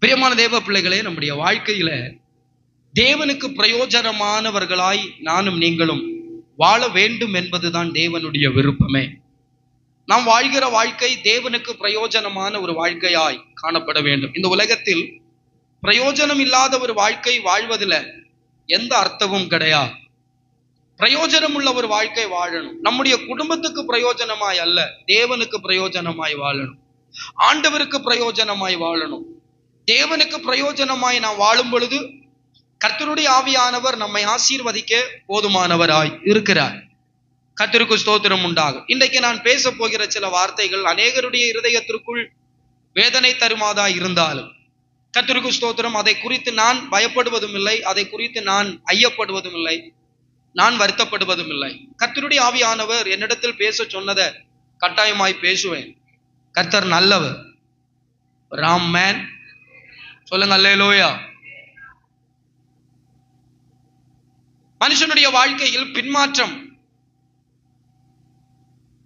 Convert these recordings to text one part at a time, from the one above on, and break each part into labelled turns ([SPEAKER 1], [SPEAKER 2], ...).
[SPEAKER 1] பிரியமான தேவ பிள்ளைகளே, நம்முடைய வாழ்க்கையில தேவனுக்கு பிரயோஜனமானவர்களாய் நானும் நீங்களும் வாழ வேண்டும் என்பதுதான் தேவனுடைய விருப்பமே. நாம் வாழ்கிற வாழ்க்கை தேவனுக்கு பிரயோஜனமான ஒரு வாழ்க்கையாய் காணப்பட வேண்டும். இந்த உலகத்தில் பிரயோஜனம் இல்லாத ஒரு வாழ்க்கை வாழ்வதில் எந்த அர்த்தமும் கிடையாது. பிரயோஜனம் உள்ள ஒரு வாழ்க்கை வாழணும். நம்முடைய குடும்பத்துக்கு பிரயோஜனமாய் அல்ல, தேவனுக்கு பிரயோஜனமாய் வாழணும். ஆண்டவருக்கு பிரயோஜனமாய் வாழணும். தேவனுக்கு பிரயோஜனமாய் நாம் வாழும் பொழுது கர்த்தருடைய ஆவியானவர் நம்மை ஆசீர்வதிக்க போதுமானவராய் இருக்கிறார். கர்த்தருக்கு ஸ்தோத்திரம் உண்டாகும். இன்றைக்கு நான் பேச போகிற சில வார்த்தைகள் அநேகருடைய இருதயத்திற்குள் வேதனை தருமாதாய் இருந்தாலும் கர்த்தருக்கு ஸ்தோத்திரம், அதை குறித்து நான் பயப்படுவதும் இல்லை, அதை குறித்து நான் ஐயப்படுவதும் இல்லை, நான் வருத்தப்படுவதும் இல்லை. கர்த்தருடைய ஆவியானவர் என்னிடத்தில் பேச சொன்னதை கட்டாயமாய் பேசுவேன். கர்த்தர் நல்லவர். ராம் மேன் சொல்லுங்க அல்லேலூயா. மனுஷனுடைய வாழ்க்கையில்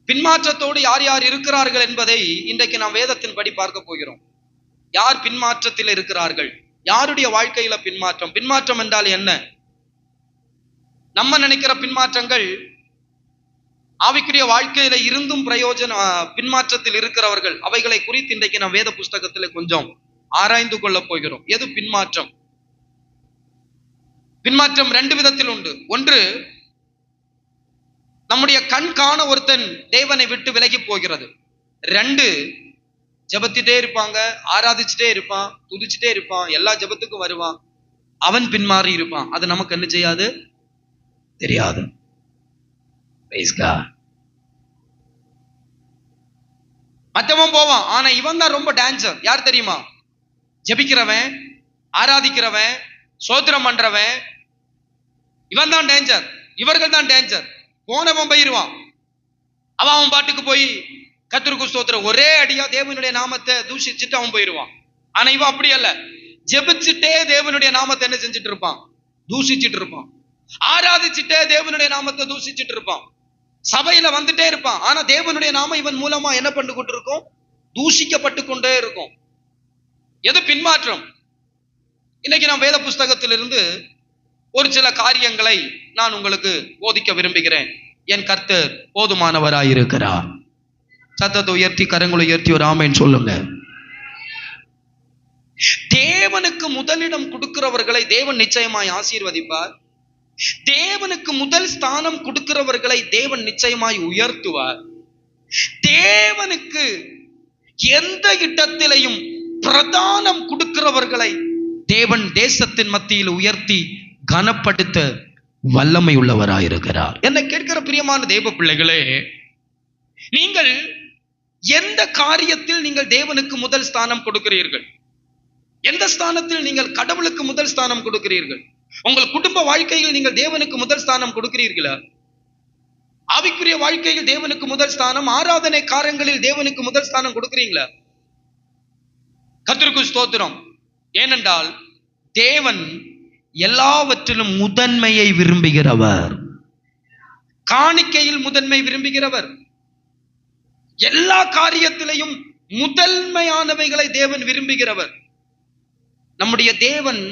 [SPEAKER 1] பின்மாற்றத்தோடு யார் யார் இருக்கிறார்கள் என்பதை இன்றைக்கு நாம் வேதத்தின் படி பார்க்க போகிறோம். யார் பின்மாற்றத்தில் இருக்கிறார்கள்? யாருடைய வாழ்க்கையில பின்மாற்றம் என்றால் என்ன? நம்ம நினைக்கிற பின்மாற்றங்கள் ஆவிக்குரிய வாழ்க்கையில இருந்தும் பின்மாற்றத்தில் இருக்கிறவர்கள், அவைகளை குறித்து இன்றைக்கு நாம் வேத புஸ்தகத்துல கொஞ்சம் ஆராய்ந்து கொள்ள போகிறோம். எது பின்மாற்றம்? பின்மாற்றம் ரெண்டு விதத்தில் உண்டு. ஒன்று, நம்முடைய கண் காண ஒருத்தன் தேவனை விட்டு விலகி போகிறது. ரெண்டு, ஜெபத்திட்டே இருப்பாங்க, ஆராதிச்சுட்டே இருப்பான், துதிச்சுட்டே இருப்பான், எல்லா ஜெபத்துக்கும் வருவான், அவன் பின்மாறி இருப்பான். அது நமக்கு என்ன செய்யாது? தெரியாது. மற்றவன் போவான், ஆனா இவன் தான் ரொம்ப டேஞ்சர். யார் தெரியுமா? ஜெபிக்கிறவன், ஆராதிக்கிறவன், சோத்திரம் பண்றவன், இவன் தான் டேஞ்சர். இவர்கள் தான் டேஞ்சர். போனவன் போயிருவான், அவன் பாட்டுக்கு போய் கர்த்தருக்கு ஸ்தோத்திரம் ஒரே அடியா தேவனுடைய நாமத்தை தூஷிச்சுட்டு அவன் போயிருவான். ஆனா இவன் அப்படி அல்ல, ஜெபிச்சுட்டே தேவனுடைய நாமத்தை என்ன செஞ்சுட்டு இருப்பான்? தூஷிச்சுட்டு இருப்பான். ஆராதிச்சுட்டே தேவனுடைய நாமத்தை தூஷிச்சுட்டு இருப்பான். சபையில வந்துட்டே இருப்பான், ஆனா தேவனுடைய நாமம் இவன் மூலமா என்ன பண்ணு கொண்டு இருக்கும்? தூஷிக்கப்பட்டு கொண்டே இருக்கும். எது பின்மாற்றம்? இன்னைக்கு நான் வேத புஸ்தகத்திலிருந்து ஒரு சில காரியங்களை நான் உங்களுக்கு போதிக்க விரும்புகிறேன். என் கர்த்தர் போதுமானவராயிருக்கிறார். சத்தத்தை உயர்த்தி, கரங்களை உயர்த்தி ஒரு ஆமென் சொல்லுங்க. தேவனுக்கு முதலிடம் கொடுக்கிறவர்களை தேவன் நிச்சயமாய் ஆசீர்வதிப்பார். தேவனுக்கு முதல் ஸ்தானம் கொடுக்கிறவர்களை தேவன் நிச்சயமாய் உயர்த்துவார். தேவனுக்கு எந்த இடத்திலையும் பிரதானம் கொடுக்கிறவர்களை தேவன் தேசத்தின் மத்தியில் உயர்த்தி கனப்படுத்த வல்லமை உள்ளவராயிருக்கிறார். என்னை கேட்கிற பிரியமான தேவ பிள்ளைகளே, நீங்கள் எந்த காரியத்தில் நீங்கள் தேவனுக்கு முதல் ஸ்தானம் கொடுக்கிறீர்கள்? எந்த ஸ்தானத்தில் நீங்கள் கடவுளுக்கு முதல் ஸ்தானம் கொடுக்கிறீர்கள்? உங்கள் குடும்ப வாழ்க்கையில் நீங்கள் தேவனுக்கு முதல் ஸ்தானம் கொடுக்கிறீர்களா? ஆவிக்குரிய வாழ்க்கையில் தேவனுக்கு முதல் ஸ்தானம், ஆராதனை காரியங்களில் தேவனுக்கு முதல் ஸ்தானம் கொடுக்கிறீங்களா? கர்த்தருக்கு ஸ்தோத்திரம். ஏனென்றால் தேவன் எல்லாவற்றிலும் முதன்மையை விரும்புகிறவர். காணிக்கையில் முதன்மை விரும்புகிறவர். எல்லா காரியத்திலையும் முதன்மையானவைகளை தேவன் விரும்புகிறவர். நம்முடைய தேவன்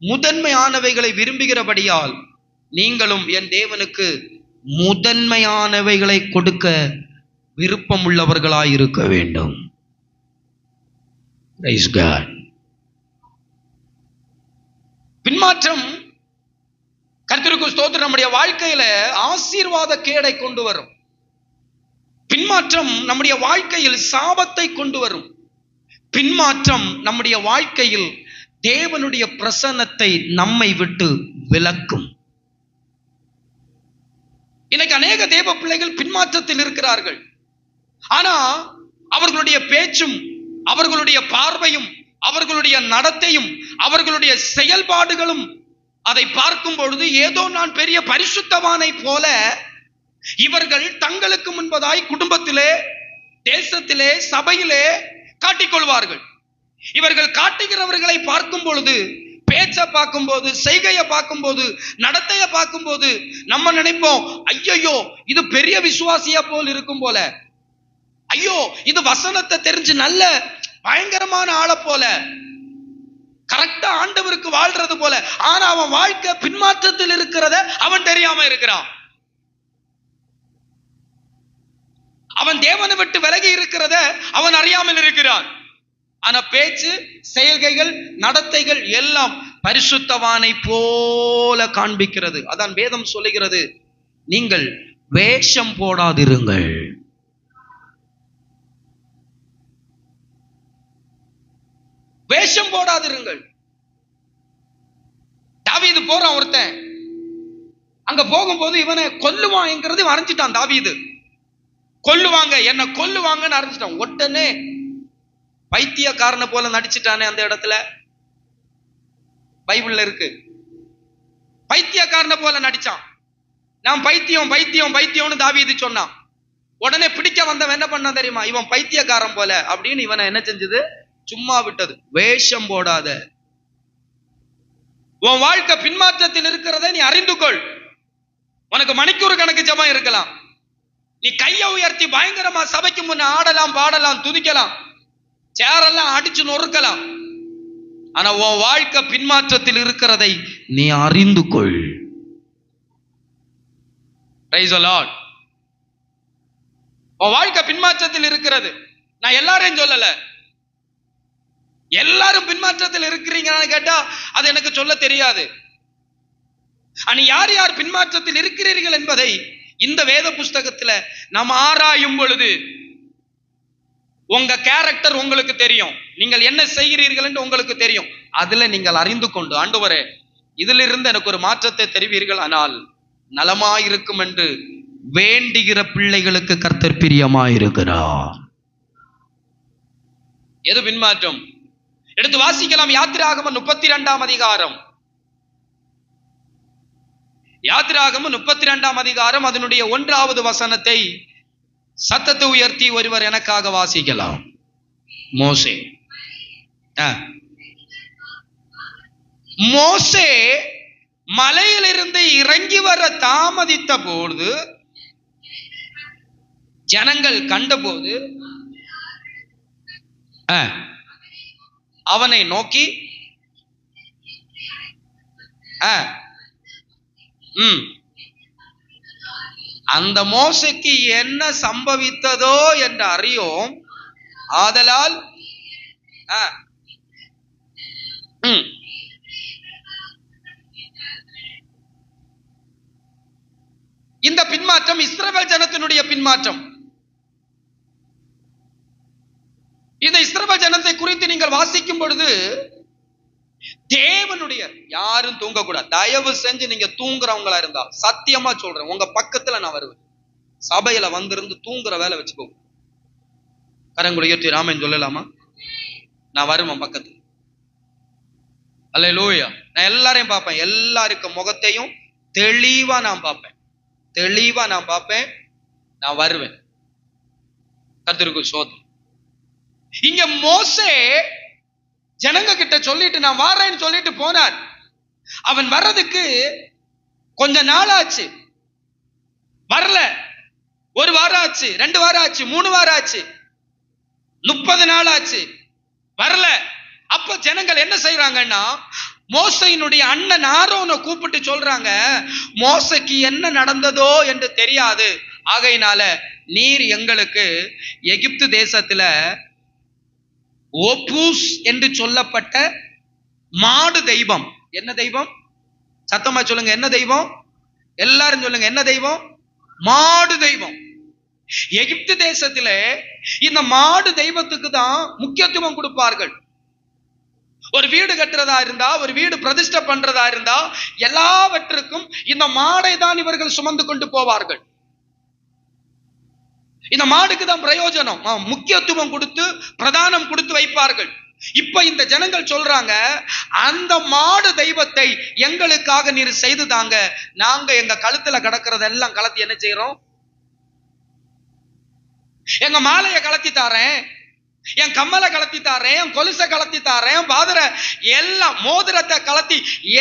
[SPEAKER 1] முதன்மையானவைகளை விரும்புகிறபடியால் நீங்களும் என் தேவனுக்கு முதன்மையானவைகளை கொடுக்க விருப்பம் உள்ளவர்களாய் இருக்க வேண்டும். Praise God. பின்மாற்றம் கர்த்தருக்கு ஸ்தோத்திரம் நம்முடைய வாழ்க்கையில ஆசீர்வாத கேடை கொண்டு வரும். பின்மாற்றம் நம்முடைய வாழ்க்கையில் சாபத்தை கொண்டு வரும். பின்மாற்றம் நம்முடைய வாழ்க்கையில் தேவனுடைய பிரசன்னத்தை நம்மை விட்டு விலக்கும். இன்னைக்கு அநேக தேவ பிள்ளைகள் பின்மாற்றத்தில் இருக்கிறார்கள். ஆனா அவர்களுடைய பேச்சும், அவர்களுடைய பார்வையும், அவர்களுடைய நடத்தையும், அவர்களுடைய செயல்பாடுகளும் அதை பார்க்கும் பொழுது ஏதோ நான் பெரிய பரிசுத்தவானை போல இவர்கள் தங்களுக்கு முன்பதாய் குடும்பத்திலே, தேசத்திலே, சபையிலே காட்டிக்கொள்வார்கள். இவர்கள் காட்டுகிறவர்களை பார்க்கும் பொழுது, பேச்சை பார்க்கும்போது, செய்கையை பார்க்கும்போது, நடத்தையை பார்க்கும்போது நம்ம நினைப்போம், ஐயோ இது பெரிய விசுவாசியா போல் இருக்கும் போல, ஐயோ இது வசனத்தை தெரிஞ்சு நல்ல பயங்கரமான ஆளை போல. கரெக்டா ஆண்டவருக்கு வாழ்றது போல. ஆனா அவன் வாழ்க்கை பின்மாற்றத்தில் இருக்கிறத அவன் தெரியாம இருக்கிறான். அவன் தேவனை விட்டு விலகி இருக்கிறத அவன் அறியாமல் இருக்கிறான். ஆனா பேச்சு, செயல்கைகள், நடத்தைகள் எல்லாம் பரிசுத்தவானை போல காண்பிக்கிறது. அதான் வேதம் சொல்லுகிறது, நீங்கள் வேஷம் போடாதிருங்கள். வேஷம் போடாதிருங்கள். தாவீது போறான், ஒருத்தன் அங்க போகும்போது இவனை கொல்லுவாங்கிறது அறிஞ்சிட்டான். தாவீது கொல்லுவாங்க, என்ன கொல்லுவாங்கன்னு அறிஞ்சிட்டான். உடனே பைத்தியக்காரனை போல நடிச்சிட்டானே அந்த இடத்துல. பைபிள்ல இருக்கு, பைத்தியக்காரனை போல நடிச்சான். நான் பைத்தியம் பைத்தியம் பைத்தியம்னு தாவீது சொன்னான். உடனே பிடிக்க வந்தவன் என்ன பண்ணா தெரியுமா? இவன் பைத்தியக்காரன் போல அப்படின்னு இவனை என்ன செஞ்சது? சும்மா விட்டது. வேஷம் போடாத. உன் வாழ்க்கை பின்மாற்றத்தில் இருக்கிறத நீ அறிந்து கொள். உனக்கு மணிக்கூறு கணக்கு ஜெபம் இருக்கலாம். நீ கையை உயர்த்தி பயங்கரமா சபைக்கு முன்ன ஆடலாம், பாடலாம், துதிக்கலாம், சேரெல்லாம் அடிச்சு நொறுக்கலாம். ஆனா உன் வாழ்க்கை பின்மாற்றத்தில் இருக்கிறதை நீ அறிந்து கொள். Praise the Lord. உன் வாழ்க்கை பின்மாற்றத்தில் இருக்கிறது. நான் எல்லாரையும் சொல்லல, எல்லாரும் பின்மாற்றத்தில் இருக்கிறீங்கன்னு கேட்டா அது எனக்கு சொல்ல தெரியாது. ஆனா யார் யார் பின்மாற்றத்தில் இருக்கிறீர்கள் என்பதை இந்த வேத புஸ்தகத்துல நாம் ஆராயும் பொழுது உங்க கேரக்டர் உங்களுக்கு தெரியும். நீங்கள் என்ன செய்கிறீர்கள் என்று உங்களுக்கு தெரியும். அதுல நீங்கள் அறிந்து கொண்டு, ஆண்டவரே இதிலிருந்து எனக்கு ஒரு மாற்றத்தை தெரிவீர்கள் ஆனால் நலமாயிருக்கும் என்று வேண்டுகிற பிள்ளைகளுக்கு கர்த்தர் பிரியமாயிருக்கிறார். எது பின்மாற்றம்? எடுத்து வாசிக்கலாம். யாத்திராகமம் 32ஆம் அதிகாரம். யாத்திராகமம் 32ஆம் அதிகாரம் அதனுடைய 1வது வசனத்தை சத்தத்தை உயர்த்தி ஒருவர் எனக்காக வாசிக்கலாம். மோசே மோசே மலையிலிருந்து இறங்கி வர தாமதித்த போது ஜனங்கள் கண்டபோது அவனை நோக்கி அந்த மோசைக்கு என்ன சம்பவித்ததோ என்று அறியோம். ஆதலால் இந்த பின்மாற்றம் இஸ்ரவேல் ஜனத்தினுடைய பின்மாற்றம். இந்த இஸ்ரவேல் ஜனத்தை குறித்து நீங்கள் வாசிக்கும் பொழுது தேவனுடைய, யாரும் தூங்கக்கூடாது. தயவு செஞ்சு நீங்க தூங்குறவங்களா இருந்தா சத்தியமா சொல்றேன், உங்க பக்கத்துல நான் வருவேன். சபையில வந்திருந்து தூங்குற வேலை வச்சுக்கோ. கரங்களை உயர்த்தி ராமன் சொல்லலாமா? நான் வருவேன் பக்கத்துல. அல்லேலூயா. நான் எல்லாரையும் பார்ப்பேன், எல்லாருக்கும் முகத்தையும் தெளிவா நான் பார்ப்பேன், தெளிவா நான் பார்ப்பேன். நான் வருவேன். கர்த்தருக்கு ஸ்தோத்திரம். இங்க மோசே ஜனங்க கிட்ட சொல்லிட்டு நான் வாரேன்னு சொல்லிட்டு போனான். அவன் வர்றதுக்கு கொஞ்ச நாள் ஆச்சு. வரல. 1 வாரம் ஆச்சு, 2 வாரம் ஆச்சு, 3 வாரம் ஆச்சு, 30 நாள் ஆச்சு, வரல. அப்ப ஜனங்கள் என்ன செய்யறாங்கன்னா, மோசையினுடைய அண்ணன் ஆரோனை கூப்பிட்டு சொல்றாங்க, மோசைக்கு என்ன நடந்ததோ என்று தெரியாது, ஆகையினால நீர் எங்களுக்கு எகிப்து தேசத்துல ஓபூஸ் என்று சொல்லப்பட்ட மாடு தெய்வம். என்ன தெய்வம்? சத்தமா சொல்லுங்க. என்ன தெய்வம்? எல்லாரும் சொல்லுங்க. என்ன தெய்வம்? மாடு தெய்வம். எகிப்து தேசத்துல இந்த மாடு தெய்வத்துக்கு தான் முக்கியத்துவம் கொடுப்பார்கள். ஒரு வீடு கட்டுறதா இருந்தா, ஒரு வீடு பிரதிஷ்டை பண்றதா இருந்தா, எல்லாவற்றுக்கும் இந்த மாடை தான் இவர்கள் சுமந்து கொண்டு போவார்கள். இந்த மாடுக்கு தான் பிரயோஜனம், முக்கியத்துவம் கொடுத்து பிரதானம் கொடுத்து வைப்பார்கள். இப்ப இந்த ஜனங்கள் சொல்றாங்க, அந்த மாடு தெய்வத்தை எங்களுக்காக நீர் செய்து தாங்க, நாங்க எங்க கழுத்துல கிடக்கிறதெல்லாம் கலத்தி என்ன செய்யறோம், எங்க மாலைய கலத்தி தாரேன், என் கம்மலை கலத்தி தாரேன், என் கொலுசை கலத்தி தாரேன், பாதர எல்லாம் மோதிரத்தை கலத்தி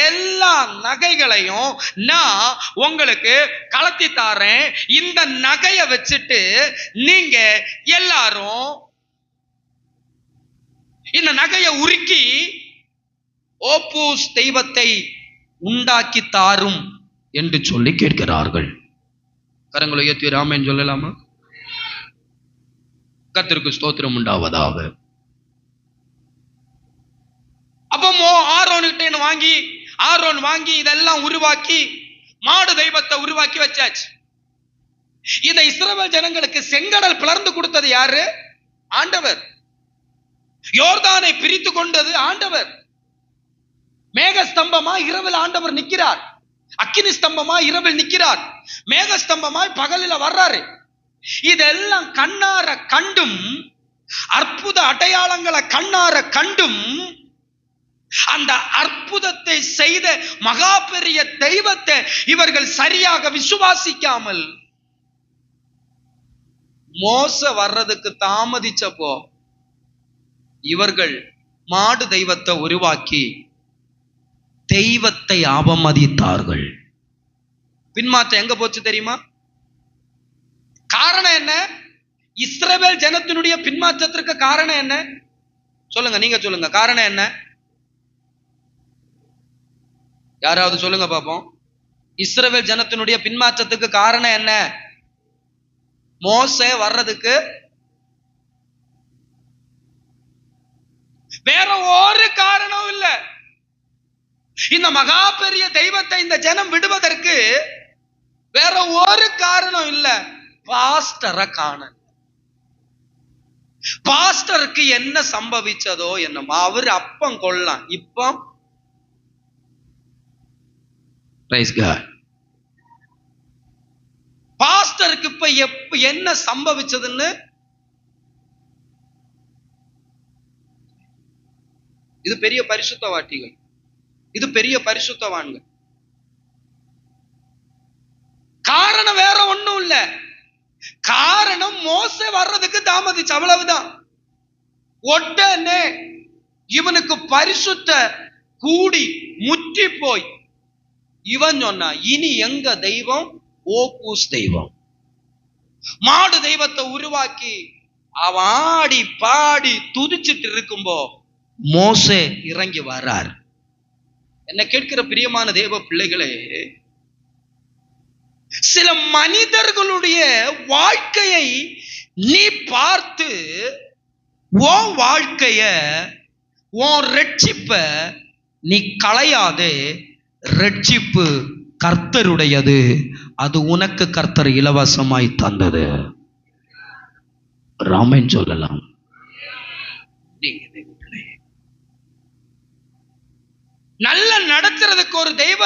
[SPEAKER 1] எல்லா நகைகளையும் நான் உங்களுக்கு கலத்தி தாரேன். இந்த நகையை வச்சுட்டு நீங்க எல்லாரும் இந்த நகையை உருக்கி ஓப்பூஸ் தெய்வத்தை உண்டாக்கி தாரும் என்று சொல்லி கேட்கிறார்கள். கரங்களை உயர்த்தி ஆமென் சொல்லலாமா? கர்த்தருக்கு ஸ்தோத்திரம் உண்டாவதாக. அப்போ ஆரோன் வாங்கி இதெல்லாம் உருவாக்கி மாடு தெய்வத்தை உருவாக்கி வச்சாச்சு. இதை இஸ்ரவேல் ஜனங்களுக்கு செங்கடல் பிளர்ந்து கொடுத்தது யாரு? ஆண்டவர். யோர்தானை பிரித்து கொண்டது ஆண்டவர். மேக ஸ்தம்பமா இரவில் ஆண்டவர் நிற்கிறார், அக்கினி ஸ்தம்பமா இரவில் நிற்கிறார், மேக ஸ்தம்பமாய் பகலில வர்றாரு. இதெல்லாம் கண்ணார கண்டும், அற்புத அடையாளங்களை கண்ணார கண்டும், அந்த அற்புதத்தை செய்த மகா பெரிய தெய்வத்தை இவர்கள் சரியாக விசுவாசிக்காமல் மோசே வர்றதுக்கு தாமதிச்சப்போ இவர்கள் மாடு தெய்வத்தை உருவாக்கி தெய்வத்தை அவமதித்தார்கள். பின்மாற்றம் எங்க போச்சு தெரியுமா? காரணம் என்ன? இஸ்ரவேல் ஜனத்தினுடைய பின்மாற்றத்திற்கு காரணம் என்ன? சொல்லுங்க, நீங்க சொல்லுங்க. காரணம் என்ன? யாராவது சொல்லுங்க பாப்போம். இஸ்ரவேல் ஜனத்தினுடைய பின்மாற்றத்துக்கு காரணம் என்ன? மோசே வர்றதுக்கு வேற ஒரு காரணம் இல்ல. இந்த மகா பெரிய தெய்வத்தை இந்த ஜனம் விடுவதற்கு வேற ஒரு காரணம் இல்ல. பாஸ்டரை காண. பாஸ்டருக்கு என்ன சம்பவிச்சதோ என்னமோ, அவர் அப்பம் கொள்ளலாம். இப்போ பாஸ்டருக்கு இப்ப என்ன சம்பவிச்சதுன்னு இது பெரிய பரிசுத்தவாட்டிகள், இது பெரிய பரிசுத்தவான்கள். காரணம் வேற ஒண்ணும் இல்ல. காரணம் மோசே வர்றதுக்கு தாமதிச்சு, அவ்வளவுதான். உடனே இவனுக்கு பரிசுத்த கூடி முற்றி போய் இவன் சொன்னா, இனி எங்க தெய்வம்? ஓப்பூஸ் தெய்வம். மாடு தெய்வத்தை உருவாக்கி அவன் ஆடி பாடி துதிச்சிட்டு இருக்கும்போ மோசே இறங்கி வர்றார். என்ன கேட்கிற பிரியமான தேவ பிள்ளைகளே, சில மனிதர்களுடைய வாழ்க்கையை நீ பார்த்து உன் வாழ்க்கைய, உன் ரட்சிப்ப நீ களையாதே. ரட்சிப்பு கர்த்தருடையது, அது உனக்கு கர்த்தர் இலவசமாய் தந்தது. ராமன் சொல்லலாம். நல்ல நடத்துறதுக்கு ஒரு தெய்வ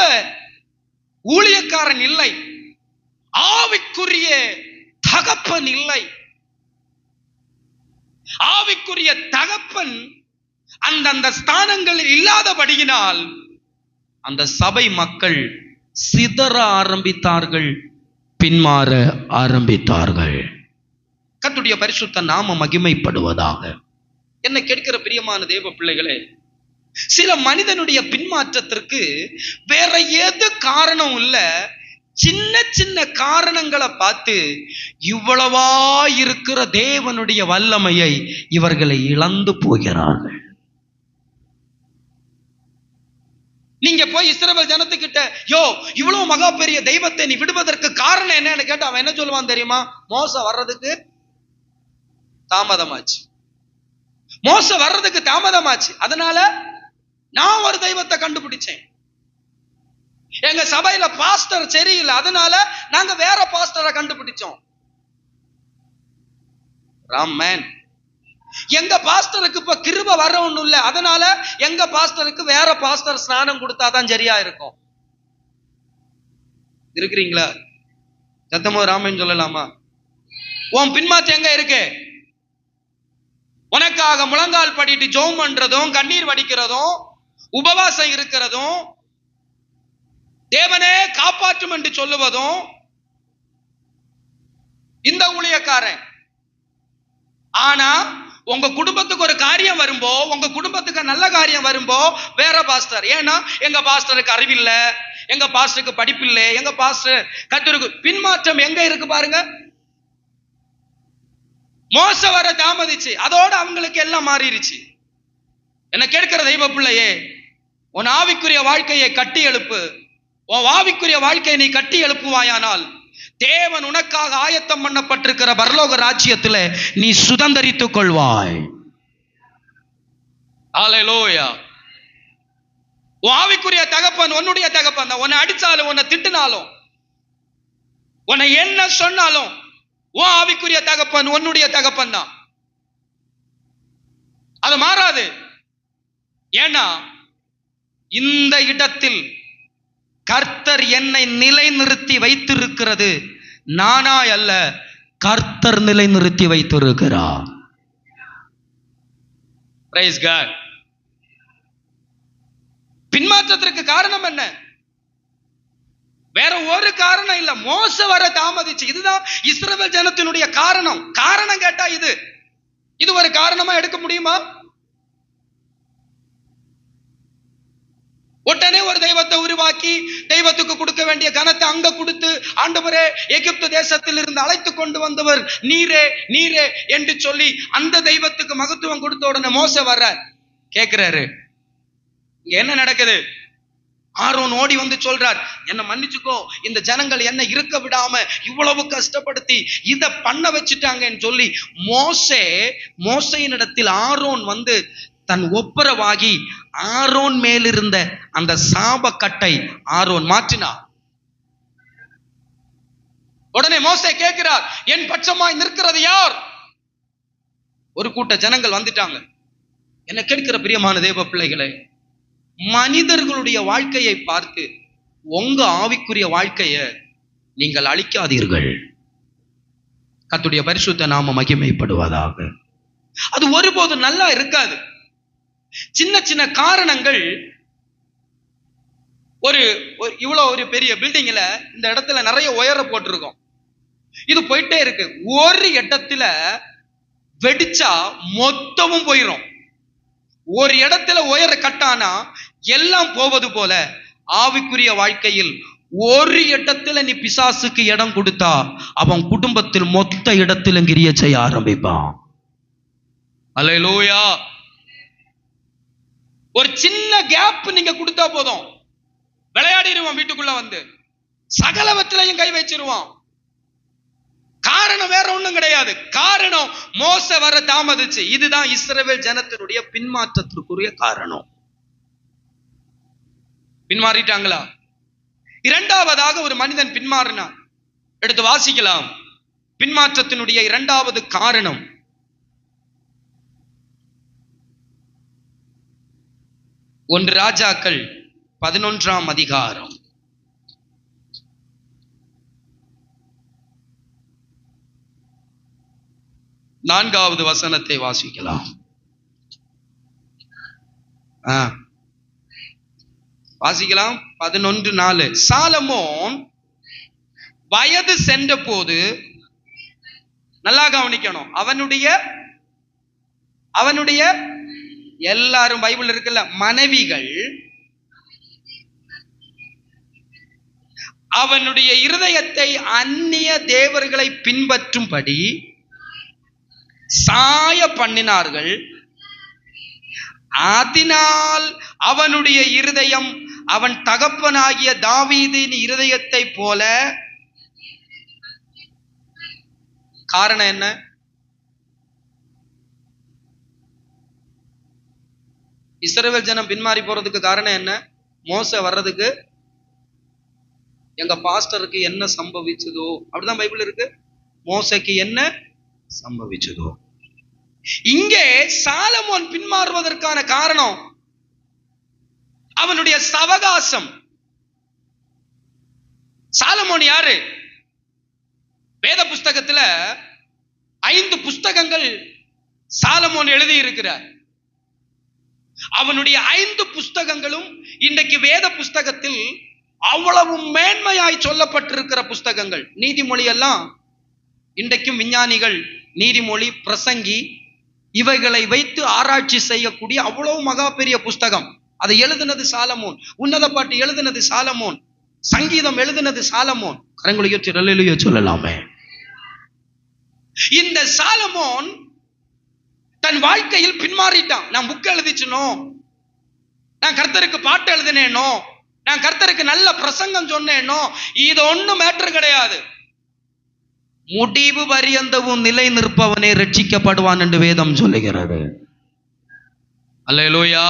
[SPEAKER 1] ஊழியக்காரன் இல்லை, ஆவிக்குரிய தகப்பன் இல்லை. ஆவிக்குரிய தகப்பன் அந்தந்த ஸ்தானங்களில் இல்லாதபடியினால் அந்த சபை மக்கள் சிதற ஆரம்பித்தார்கள், பின்மாற ஆரம்பித்தார்கள். கர்த்தருடைய பரிசுத்த நாம மகிமைப்படுவதாக. என்ன கேட்கிற பிரியமான தேவ பிள்ளைகளே, சில மனிதனுடைய பின்மாற்றத்திற்கு வேற எது காரணம் இல்ல, சின்ன சின்ன காரணங்களை பார்த்து இவ்வளவா இருக்கிற தேவனுடைய வல்லமையை இவர்களை இழந்து போகிறார்கள். நீங்க போய் இஸ்ரவேல் ஜனத்துக்கிட்ட, யோ இவ்வளவு மகா பெரிய தெய்வத்தை நீ விடுவதற்கு காரணம் என்னன்னு கேட்டா அவன் என்ன சொல்லுவான் தெரியுமா? மோசே வர்றதுக்கு தாமதமாச்சு, மோசே வர்றதுக்கு தாமதமாச்சு, அதனால நான் ஒரு தெய்வத்தை கண்டுபிடிச்சேன். எங்க சபையில பாஸ்டர் சரியில்லை, அதனால நாங்க வேற பாஸ்டரை கண்டுபிடிச்சோம். ராமன், எங்க பாஸ்டருக்கு இப்ப கிருபை வர ஒண்ணும் இல்ல, அதனால எங்க பாஸ்டருக்கு வேற பாஸ்டர் ஸ்நானம் கொடுத்தாதான் சரியா இருக்கும். இருக்கிறீங்களா? சத்தமோ ராமன் சொல்லலாமா? உன் பின்மாற்றம் எங்க இருக்கு? உனக்காக முழங்கால் படிட்டு ஜெபம் பண்றதும், கண்ணீர் வடிக்கிறதும், உபவாசம் இருக்கிறதும், தேவனே காப்பாற்றும் என்று சொல்லுவதும் இந்த ஊழியக்காரன். ஆனா உங்க குடும்பத்துக்கு ஒரு காரியம் வரும்போ, உங்க குடும்பத்துக்கு நல்ல காரியம் வரும்போ வேற பாஸ்டர். ஏன்னா எங்க பாஸ்டருக்கு அறிவில்ல, எங்க பாஸ்டருக்கு படிப்பில்லை, எங்க பாஸ்டர் கர்த்தருக்கு. பின்மாற்றம் எங்க இருக்கு பாருங்க. மோசே வர தாமதிச்சு, அதோட அவங்களுக்கு எல்லாம் மாறிடுச்சு. என்ன கேட்கிற தெய்வ பிள்ளையே, உன் ஆவிக்குரிய வாழ்க்கையை கட்டி எழுப்பு. உன் ஆவிக்குரிய வாழ்க்கையை நீ கட்டி எழுப்புவாயானால் தேவன் உனக்காக ஆயத்தம் பண்ணப்பட்டிருக்கிற பரலோக ராஜ்யத்தில் நீ சுதந்தரித்துக் கொள்வாய். ஹல்லேலூயா. உன் ஆவிக்குரிய தகப்பன் உன்னுடைய தகப்பன் தான். உன்னை அடிச்சாலும், உன்னை திட்டினாலும், உன்னை என்ன சொன்னாலும் உன் ஆவிக்குரிய தகப்பன் உன்னுடைய தகப்பன் தான். அது மாறாது. ஏன்னா இந்த இடத்தில் கர்த்தர் என்னை நிலைநிறுத்தி வைத்திருக்கிறது நானாய் அல்ல, கர்த்தர் நிலைநிறுத்தி வைத்திருக்கிறார். Price God. பின்மாற்றத்திற்கு காரணம் என்ன? வேற ஒரு காரணம் இல்ல. மோசே வர தாமதிச்சு. இதுதான் இஸ்ரவேல் ஜனத்தினுடைய காரணம். காரணம் கேட்டா இது ஒரு காரணமா எடுக்க முடியுமா? உடனே ஒரு தெய்வத்தை உருவாக்கி தெய்வத்துக்கு கொடுக்க வேண்டிய கனத்தை அங்க கொடுத்து, ஆண்டவரே எகிப்து தேசத்தில் இருந்து அழைத்து கொண்டு வந்தவர் நீரே நீரே என்று சொல்லி அந்த தெய்வத்துக்கு மகத்துவம் கொடுத்த உடனே மோசே வர்ற கேட்கிறாரு. இங்க என்ன நடக்குது? ஆரோன் ஓடி வந்து சொல்றார், என்ன மன்னிச்சுக்கோ, இந்த ஜனங்கள் என்ன இருக்க விடாம இவ்வளவு கஷ்டப்படுத்தி இத பண்ண வச்சுட்டாங்கன்னு சொல்லி மோசையின் இடத்தில் ஆரோன் வந்து தன் ஒப்புரவாகி ஆரோன் மேலிருந்த அந்த சாபக்கட்டை ஆரோன் மாற்றினார். உடனே மோசே கேட்கிறார், என் பட்சமாய் நிற்கிறது யார்? ஒரு கூட்ட ஜனங்கள் வந்துட்டாங்க. என்ன கேட்கிற பிரியமான தேவ பிள்ளைகளே, மனிதர்களுடைய வாழ்க்கையை பார்த்து உங்க ஆவிக்குரிய வாழ்க்கைய நீங்கள் அழிக்காதீர்கள். கர்த்தருடைய பரிசுத்த நாம மகிமைப்படுவதாக. அது ஒருபோதும் நல்லா இருக்காது. சின்ன சின்ன காரணங்கள். இவ்வளவு ஒரு பெரிய பில்டிங்ல இந்த இடத்துல நிறைய ஒயரை போட்டிருக்கோம். இது போயிட்டே இருக்கு. ஒரு இடத்துல வெடிச்சா மொத்தமும் போயிடும். ஒரு இடத்துல ஒயரை கட்டானா எல்லாம் போவது போல ஆவிக்குரிய வாழ்க்கையில் ஒரு இடத்துல நீ பிசாசுக்கு இடம் கொடுத்தா அவன் குடும்பத்தில் மொத்த இடத்திலும் கிரிய செய்ய ஆரம்பிப்பான். அல்லேலூயா. ஒரு சின்ன கேப் நீங்க கொடுத்தா போதும், விளையாடிடுவான். வீட்டுக்குள்ள வந்து சகலவற்றிலையும் கை வச்சிருவான். காரணம் வேற ஒண்ணும் கிடையாது. காரணம் மோசே வர தாமதிச்சு. இதுதான் இஸ்ரவேல் ஜனத்தினுடைய பின்மாற்றத்திற்குரிய காரணம். பின்மாறிட்டாங்களா? இரண்டாவதாக ஒரு மனிதன் பின்மாறினான். எடுத்து வாசிக்கலாம். பின்மாற்றத்தினுடைய இரண்டாவது காரணம், ஒன்று ராஜாக்கள் 11ஆம் அதிகாரம் 4வது வசனத்தை வாசிக்கலாம். வாசிக்கலாம். 11:4. சாலமோன் வயது சென்ற போது, நல்லா கவனிக்கணும், அவனுடைய எல்லாரும் பைபிள் இருக்குல்ல, மனைவிகள் அவனுடைய இருதயத்தை அந்நிய தேவர்களை பின்பற்றும்படி சாய பண்ணினார்கள். அதனால் அவனுடைய இருதயம் அவன் தகப்பனாகிய தாவீதின் இருதயத்தை போல. காரணம் என்ன? இஸ்ரவேல் ஜனம் பின்மாறி போறதுக்கு காரணம் என்ன? மோசே வர்றதுக்கு எங்க பாஸ்டருக்கு என்ன சம்பவிச்சதோ, அப்படிதான் பைபிள் இருக்கு. மோசேக்கு என்ன சம்பவிச்சதோ. இங்கே சாலமோன் பின்மாறுவதற்கான காரணம் அவனுடைய சவகாசம். சாலமோன் யாரு? வேத புஸ்தகத்துல 5 புஸ்தகங்கள் சாலமோன் எழுதி இருக்கிறார். அவனுடைய 5 புஸ்தகங்களும் இன்றைக்கு வேத புஸ்தகத்தில் அவ்வளவு மேன்மையாய் சொல்லப்பட்டிருக்கிற புஸ்தகங்கள். நீதிமொழி எல்லாம் இன்றைக்கும் விஞ்ஞானிகள் நீதிமொழி, பிரசங்கி இவைகளை வைத்து ஆராய்ச்சி செய்யக்கூடிய அவ்வளவு மகா பெரிய புஸ்தகம். அதை எழுதினது சாலமோன். உன்னத பாட்டு எழுதினது சாலமோன். சங்கீதம் எழுதினது சாலமோன். கரங்களையோ அல்லேலூயா சொல்லலாமே. இந்த சாலமோன் தன் வாழ்க்கையில் பின்மாறிட்டான். நான் புக் எழுதிச்சனோ, நான் நான் கர்த்தருக்கு பாட்டு எழுதினேனோ, நான் கர்த்தருக்கு நல்ல பிரசங்கம் சொன்னேனோ, இது ஒண்ணும் மேட்டர் கிடையாது. முடிவு பரியந்தவும் நிலை நிற்பவனே ரட்சிக்கப்படுவான் என்று வேதம் சொல்லுகிறது. அல்லேலூயா.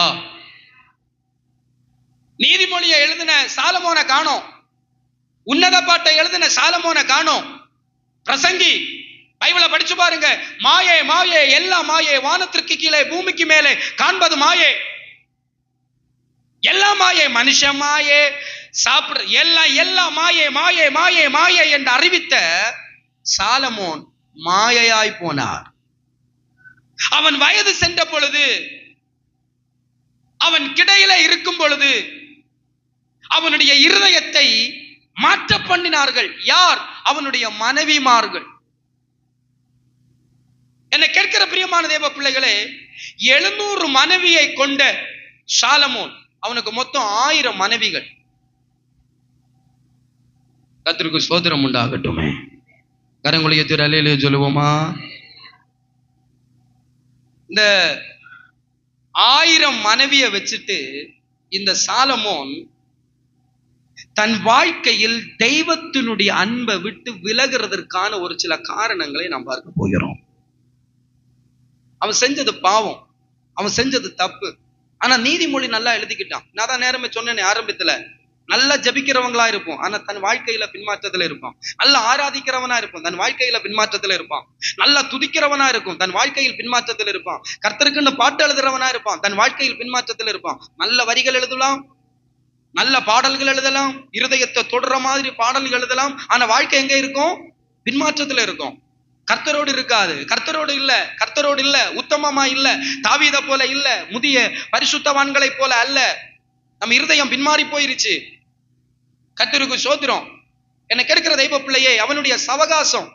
[SPEAKER 1] நீதிமொழியை எழுதின சாலமோனை காணோம், உன்னத பாட்டை எழுதின சாலமோனை காணோம். பிரசங்கி பைபிளை படிச்சு பாருங்க. மாயே மாயே, எல்லாம் மாயே, வானத்திற்கு கீழே பூமிக்கு மேலே காண்பது மாயே, எல்லாம் மாயே, மனுஷ மாயே, சாப்பிட எல்லாம் எல்லாம் மாயே மாயே மாயே மாயே என்று அறிவித்த சாலமோன் மாயையாய் போனார். அவன் வயது சென்ற பொழுது, அவன் கிடையில இருக்கும் பொழுது அவனுடைய இருதயத்தை மாற்ற பண்ணினார்கள். யார்? அவனுடைய மனைவிமார்கள். என்னை கேட்கிற பிரியமான தேவ பிள்ளைகளே, 700 மனைவியை கொண்ட சாலமோன், அவனுக்கு மொத்தம் 1000 மனைவிகள். கர்த்தருக்கு ஸ்தோத்திரம் உண்டாகட்டுமே. கரங்குலியத்தில் அல்லேலூயா சொல்லுவோமா? இந்த 1000 மனைவியை வச்சுட்டு இந்த சாலமோன் தன் வாழ்க்கையில் தெய்வத்தினுடைய அன்பை விட்டு விலகிறதற்கான ஒரு சில காரணங்களை நாம் பார்க்க போகிறோம். அவன் செஞ்சது பாவம், அவன் செஞ்சது தப்பு. ஆனா நீதிமொழி நல்லா எழுதிக்கிட்டான். நான் தான் நேரமே சொன்னேன் ஆரம்பத்துல, நல்லா ஜபிக்கிறவங்களா இருப்போம், ஆனா தன் வாழ்க்கையில பின்மாற்றத்துல இருப்பான். நல்லா ஆராதிக்கிறவனா இருப்பான், தன் வாழ்க்கையில பின்மாற்றத்துல இருப்பான். நல்லா துதிக்கிறவனா இருக்கும், தன் வாழ்க்கையில் பின்மாற்றத்தில் இருப்பான். கர்த்தருக்குன்னு பாட்டு எழுதுறவனா இருப்பான், தன் வாழ்க்கையில் பின்மாற்றத்தில் இருப்பான். நல்ல வரிகள் எழுதலாம், நல்ல பாடல்கள் எழுதலாம், இருதயத்தை தொடர மாதிரி பாடல்கள் எழுதலாம், ஆனா வாழ்க்கை எங்க இருக்கும்? பின்மாற்றத்துல இருக்கும். கர்த்தரோடு இருக்காது, கர்த்தரோடு இல்ல, உத்தமமா இல்ல, தாவீதை போல இல்ல, முதிய பரிசுத்தவான்களை போல அல்ல. நம்ம இருதயம் பின்மாறி போயிருச்சு. கர்த்தருக்கு ஸ்தோத்திரம். எனக்கு இருக்கிற தெய்வ பிள்ளையே, அவனுடைய சவகாசம்,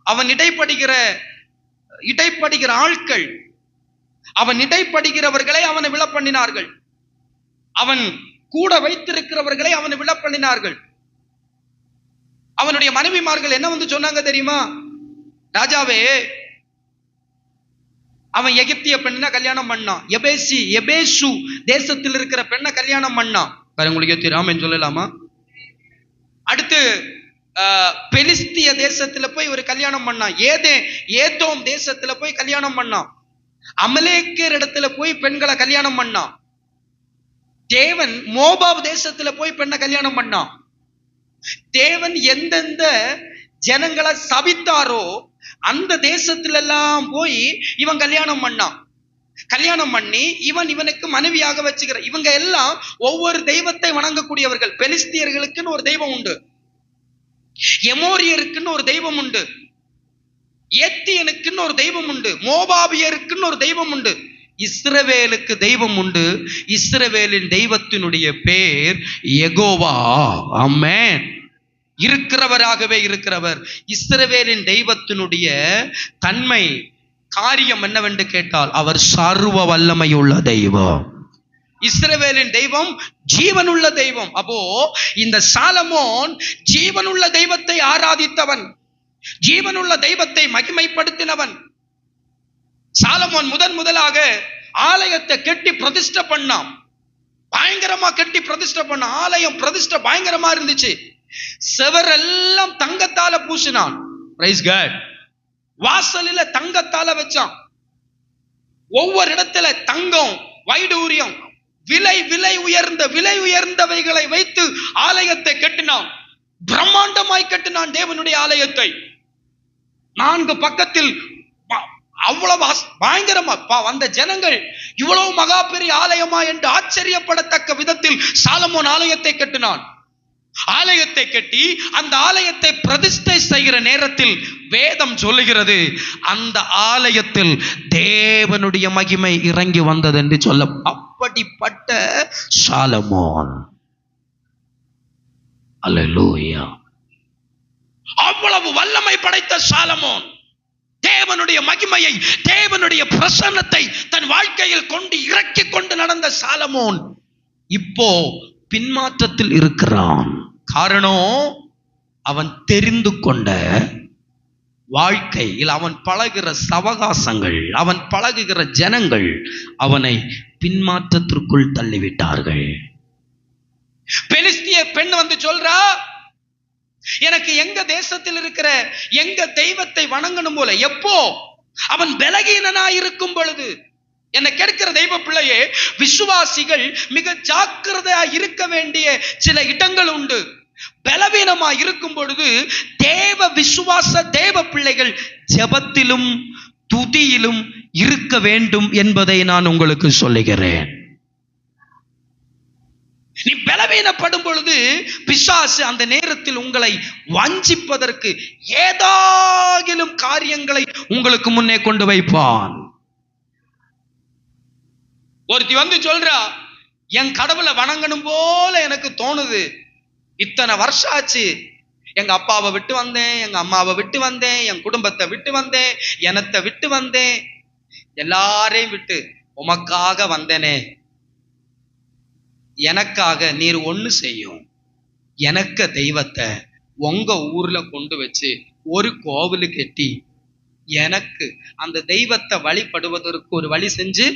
[SPEAKER 1] அவன் இடைப்படுகிற ஆட்கள், அவன் இடைப்படுகிறவர்களை அவனை விழ பண்ணினார்கள். அவன் கூட வைத்திருக்கிறவர்களை அவனை விழ பண்ணினார்கள். அவனுடைய மனைவிமார்கள் என்ன வந்து சொன்னாங்க தெரியுமா? ராஜாவே, அவன் எகிப்திய பெண்ணை கல்யாணம் பண்ணான், எபேசு தேசத்தில் இருக்கிற பெண்ணை கல்யாணம் பண்ணான். உங்களுக்கு தெரியாம சொல்லலாமா? அடுத்து பெலிஸ்திய தேசத்துல போய் ஒரு கல்யாணம் பண்ணான், ஏதோம் தேசத்துல போய் கல்யாணம் பண்ணான், அமலேக்கர் இடத்துல போய் பெண்களை கல்யாணம் பண்ணான். தேவன் மோபாப் தேசத்துல போய் பெண்ணை கல்யாணம் பண்ணான். தேவன் எந்தெந்த ஜனங்களை சபித்தாரோ அந்த தேசத்துல எல்லாம் போய் இவன் கல்யாணம் பண்ணான். கல்யாணம் பண்ணி இவனுக்கு மனைவியாக வச்சுக்கிற இவங்க எல்லாம் ஒவ்வொரு தெய்வத்தை வணங்கக்கூடியவர்கள். பெலிஸ்தியர்களுக்குன்னு ஒரு தெய்வம் உண்டு, எமோரியருக்குன்னு ஒரு தெய்வம் உண்டு, ஏத்தியனுக்குன்னு ஒரு தெய்வம் உண்டு, மோபாபியருக்குன்னு ஒரு தெய்வம் உண்டு, இஸ்ரவேலுக்கு தெய்வம் உண்டு. இஸ்ரவேலின் தெய்வத்தினுடைய பேர் யெகோவா. ஆமென். இருக்கிறவராகவே இருக்கிறவர். இஸ்ரவேலின் தெய்வத்தினுடைய தன்மை காரியம் என்னவென்று கேட்டால், அவர் சர்வ வல்லமையுள்ள தெய்வம். இஸ்ரவேலின் தெய்வம் ஜீவனுள்ள தெய்வம். அப்போ இந்த சாலமோன் ஜீவனுள்ள தெய்வத்தை ஆராதித்தவன், ஜீவனுள்ள தெய்வத்தை மகிமைப்படுத்தினவன். சாலமோன் முதலாக ஆலயத்தை கட்டி பிரதிஷ்டை பண்ணான். பயங்கரமா கட்டி பிரதிஷ்டை பண்ண ஆலயம் பிரதிஷ்டை பயங்கரமா இருந்துச்சு. செவரெல்லாம் தங்கத்தால பூசினான். Praise God. வாசலில தங்கத்தால வச்சான். ஒவ்வொரு இடத்துல தங்கம், வைடூரியம், விலை உயர்ந்தவைகளை வைத்து ஆலயத்தை கட்டினான். பிரம்மாண்டமாய் கட்டினான் தேவனுடைய ஆலயத்தை. 4 பக்கத்தில் அவ்வளவு பயங்கரமா வந்த ஜனங்கள் இவ்வளவு மகா பெரிய ஆலயமா என்று ஆச்சரியப்படத்தக்க விதத்தில் சாலமோன் ஆலயத்தை கட்டினான். ஆலயத்தை கட்டி அந்த ஆலயத்தை பிரதிஷ்டை செய்கிற நேரத்தில் வேதம் சொல்லுகிறது, அந்த ஆலயத்தில் தேவனுடைய மகிமை இறங்கி வந்தது என்று சொல்ல. அப்படிப்பட்ட சாலமோன், அல்லேலூயா, அவ்வளவு வல்லமை படைத்த சாலமோன் தேவனுடைய மகிமையை, தேவனுடைய பிரசன்னத்தை தன் வாழ்க்கையில் கொண்டு இறக்கி கொண்டு நடந்த சாலமோன் இப்போ பின்மாற்றத்தில் இருக்கிறான். காரணம், அவன் தெரிந்து கொண்ட வாழ்க்கையில் அவன் பழகுகிற சவகாசங்கள், அவன் பழகுகிற ஜனங்கள் அவனை பின்மாற்றத்திற்குள் தள்ளிவிட்டார்கள். பெலிஸ்திய பெண் வந்து சொல்றா, எனக்கு எங்க தேசத்தில் இருக்கிற எங்க தெய்வத்தை வணங்கணும் போல. எப்போ? அவன் பலகீனனா இருக்கும் பொழுது. என்னை கேட்கிற தெய்வ பிள்ளையே, விசுவாசிகள் மிக ஜாக்கிரதையா இருக்க வேண்டிய சில இடங்கள் உண்டு. பலவீனமா இருக்கும் பொழுது தேவ விசுவாச தேவ பிள்ளைகள் ஜெபத்திலும் துதியிலும் இருக்க வேண்டும் என்பதை நான் உங்களுக்கு சொல்லுகிறேன். நீ பலவீனப்படும் பொழுது பிசாசு அந்த நேரத்தில் உங்களை வஞ்சிப்பதற்கு ஏதாகிலும் காரியங்களை உங்களுக்கு முன்னே கொண்டு வைப்பான். ஒருத்தி வந்து சொல்றா, என் கடவுளை வணங்கணும் போல எனக்கு தோணுது, இத்தனை வருஷம் ஆச்சு, எங்க அப்பாவை விட்டு வந்தேன், எங்க அம்மாவை விட்டு வந்தேன், என் குடும்பத்தை விட்டு வந்தேன், எனத்தை விட்டு வந்தேன், எல்லாரையும் விட்டு உமக்காக வந்தேனே, எனக்காக நீர் ஒண்ணு செய்யும், எனக்கு தெய்வத்தை உங்க ஊர்ல கொண்டு வச்சு ஒரு கோவில் கட்டி எனக்கு அந்த தெய்வத்தை வழிபடுவதற்கு ஒரு வழி செஞ்சு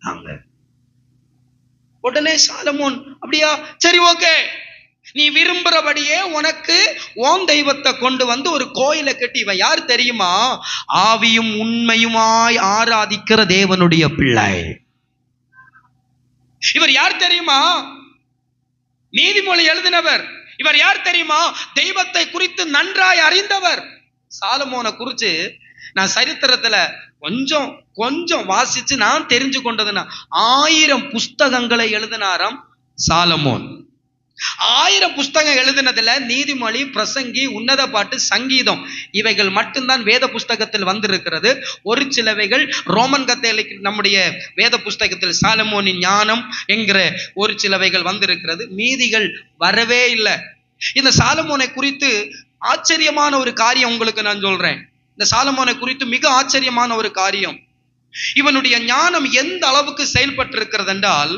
[SPEAKER 1] தாங்க. உடனே சாலமோன், அப்படியா, சரி ஓகே, நீ விரும்புறபடியே உனக்கு உன் தெய்வத்தை கொண்டு வந்து ஒரு கோயிலை கட்டி. இவன் யார் தெரியுமா? ஆவியும் உண்மையுமாய் ஆராதிக்கிற தேவனுடைய பிள்ளை. இவர் யார் தெரியுமா? நீதிமொழி எழுதினவர். இவர் யார் தெரியுமா? தெய்வத்தை குறித்து நன்றாய் அறிந்தவர். சாலமோனை குறிச்சு நான் சரித்திரத்துல கொஞ்சம் கொஞ்சம் வாசிச்சு நான் தெரிஞ்சு கொண்டதுன்னா, 1000 புஸ்தகங்களை எழுதினாராம் சாலமோன். 1000 புஸ்தகம் எழுதினதுல நீதிமொழி, பிரசங்கி, உன்னத பாட்டு, சங்கீதம் இவைகள் மட்டும்தான் வேத புஸ்தகத்தில் வந்திருக்கிறது. ஒரு சிலவைகள் ரோமன் கத்தோலிக் நம்முடைய வேத புஸ்தகத்தில் சாலமோனின் ஞானம் என்கிற ஒரு சிலவைகள் வந்திருக்கிறது. மீதிகள் வரவே இல்லை. இந்த சாலமோனை குறித்து ஆச்சரியமான ஒரு காரியம் உங்களுக்கு நான் சொல்றேன். இந்த சாலமோனை குறித்து மிக ஆச்சரியமான ஒரு காரியம், இவனுடைய ஞானம் எந்த அளவுக்கு செயல்பட்டு இருக்கிறது என்றால்,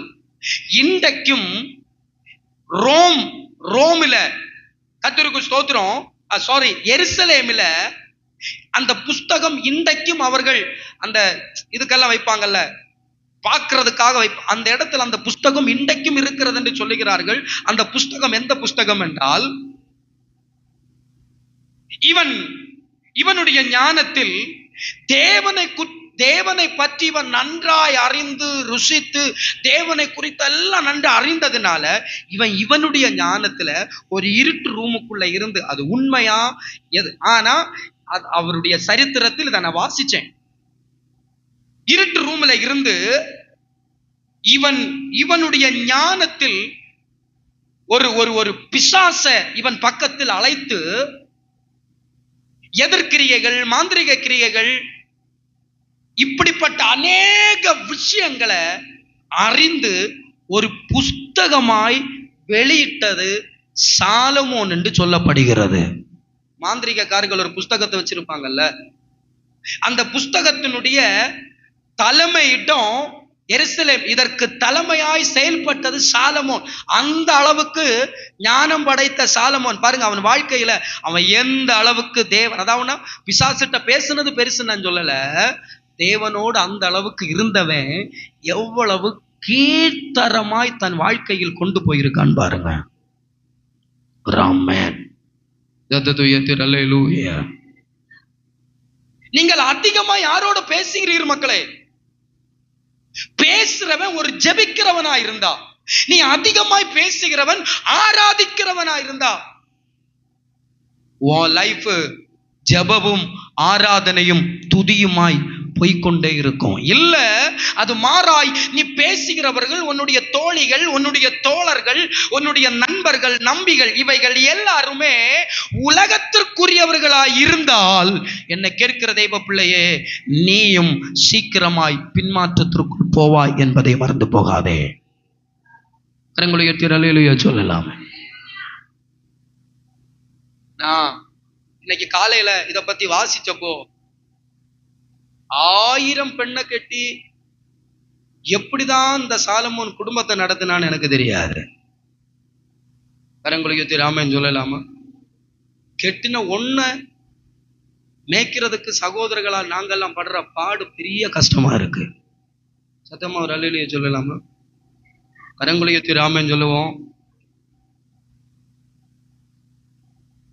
[SPEAKER 1] இன்றைக்கும் ரோமில கர்த்தருக்கு ஸ்தோத்திரம், எருசலேமில அந்த புஸ்தகம் இன்றைக்கும் அவர்கள் அந்த இதுக்கெல்லாம் வைப்பாங்கல்ல, பார்க்கிறதுக்காக அந்த இடத்துல அந்த புஸ்தகம் இன்றைக்கும் இருக்கிறது என்று சொல்லுகிறார்கள். அந்த புஸ்தகம் எந்த புஸ்தகம் என்றால், இவனுடைய ஞானத்தில் தேவனை பற்றி இவன் நன்றாய் அறிந்து ருசித்து தேவனை குறித்து எல்லாம் நன்று அறிந்ததுனால இவனுடைய ஞானத்துல ஒரு இருட்டு ரூமுக்குள்ள இருந்து, அது உண்மையா ஆனா அவருடைய சரித்திரத்தில் இதை நான் வாசிச்சேன். இருட்டு ரூம்ல இருந்து இவனுடைய ஞானத்தில் ஒரு பிசாச இவன் பக்கத்தில் அழைத்து எதிர்கிரியைகள், மாந்திரிக கிரியைகள், இப்படிப்பட்ட அநேக விஷயங்களை அறிந்து ஒரு புஸ்தகமாய் வெளியிட்டது சாலமோன் என்று சொல்லப்படுகிறது. மாந்திரிகக்காரர்கள் ஒரு புஸ்தகத்தை வச்சிருப்பாங்கல்ல, அந்த புஸ்தகத்தினுடைய தலைமையிடம் எருசலேம். இதற்கு தலைமையாய் செயல்பட்டது சாலமோன். அந்த அளவுக்கு ஞானம் படைத்த சாலமோன் பாருங்க, அவன் வாழ்க்கையில அவன் எந்த அளவுக்கு தேவன், அதாவது பிசாசிட்ட பேசுனது பெருசு நான் சொல்லல, தேவனோடு அந்த அளவுக்கு இருந்தவன் எவ்வளவு கீழ்த்தரமாய் தன் வாழ்க்கையில் கொண்டு போயிருக்கான் பாருங்க. நீங்கள் அதிகமா யாரோட பேசுகிறீர்கள் மக்களே? பேசுறவன் ஒரு ஜெபிக்கிறவனா இருந்தா, நீ அதிகமாய் பேசுகிறவன் ஆராதிக்கிறவனா இருந்தா, உன் லைஃப் ஜெபமும் ஆராதனையும் துதியுமாய் போய்கொண்டே இருக்கும். இல்ல அது மாறாய் நீ பேசுகிறவர்கள், உன்னுடைய தோழிகள், உன்னுடைய தோழர்கள், உன்னுடைய நண்பர்கள், நம்பிகள், இவைகள் எல்லாருமே உலகத்திற்குரியவர்களாய் இருந்தால், என்னை கேட்கிற தெய்வ பிள்ளையே, நீயும் சீக்கிரமாய் பின்மாற்றத்திற்குள் போவாய் என்பதை மறந்து போகாதே. சொல்லலாம். நான் இன்னைக்கு காலையில இத பத்தி வாசிச்சப்போ, 1000 பெண்ணை கட்டி எப்படிதான் இந்த சாலமோன் குடும்பத்தை நடத்தினான்னு எனக்கு தெரியாது. கரங்குளியத்தி ராமன் சொல்லலாமா? கெட்டின ஒண்ண மேய்க்கிறதுக்கு சகோதரர்களால் நாங்கெல்லாம் படுற பாடு பெரிய கஷ்டமா இருக்கு. சத்தமா ஒரு அல்லேலூயா சொல்லலாமா? கரங்குழியத்தி ராமன் சொல்லுவோம்.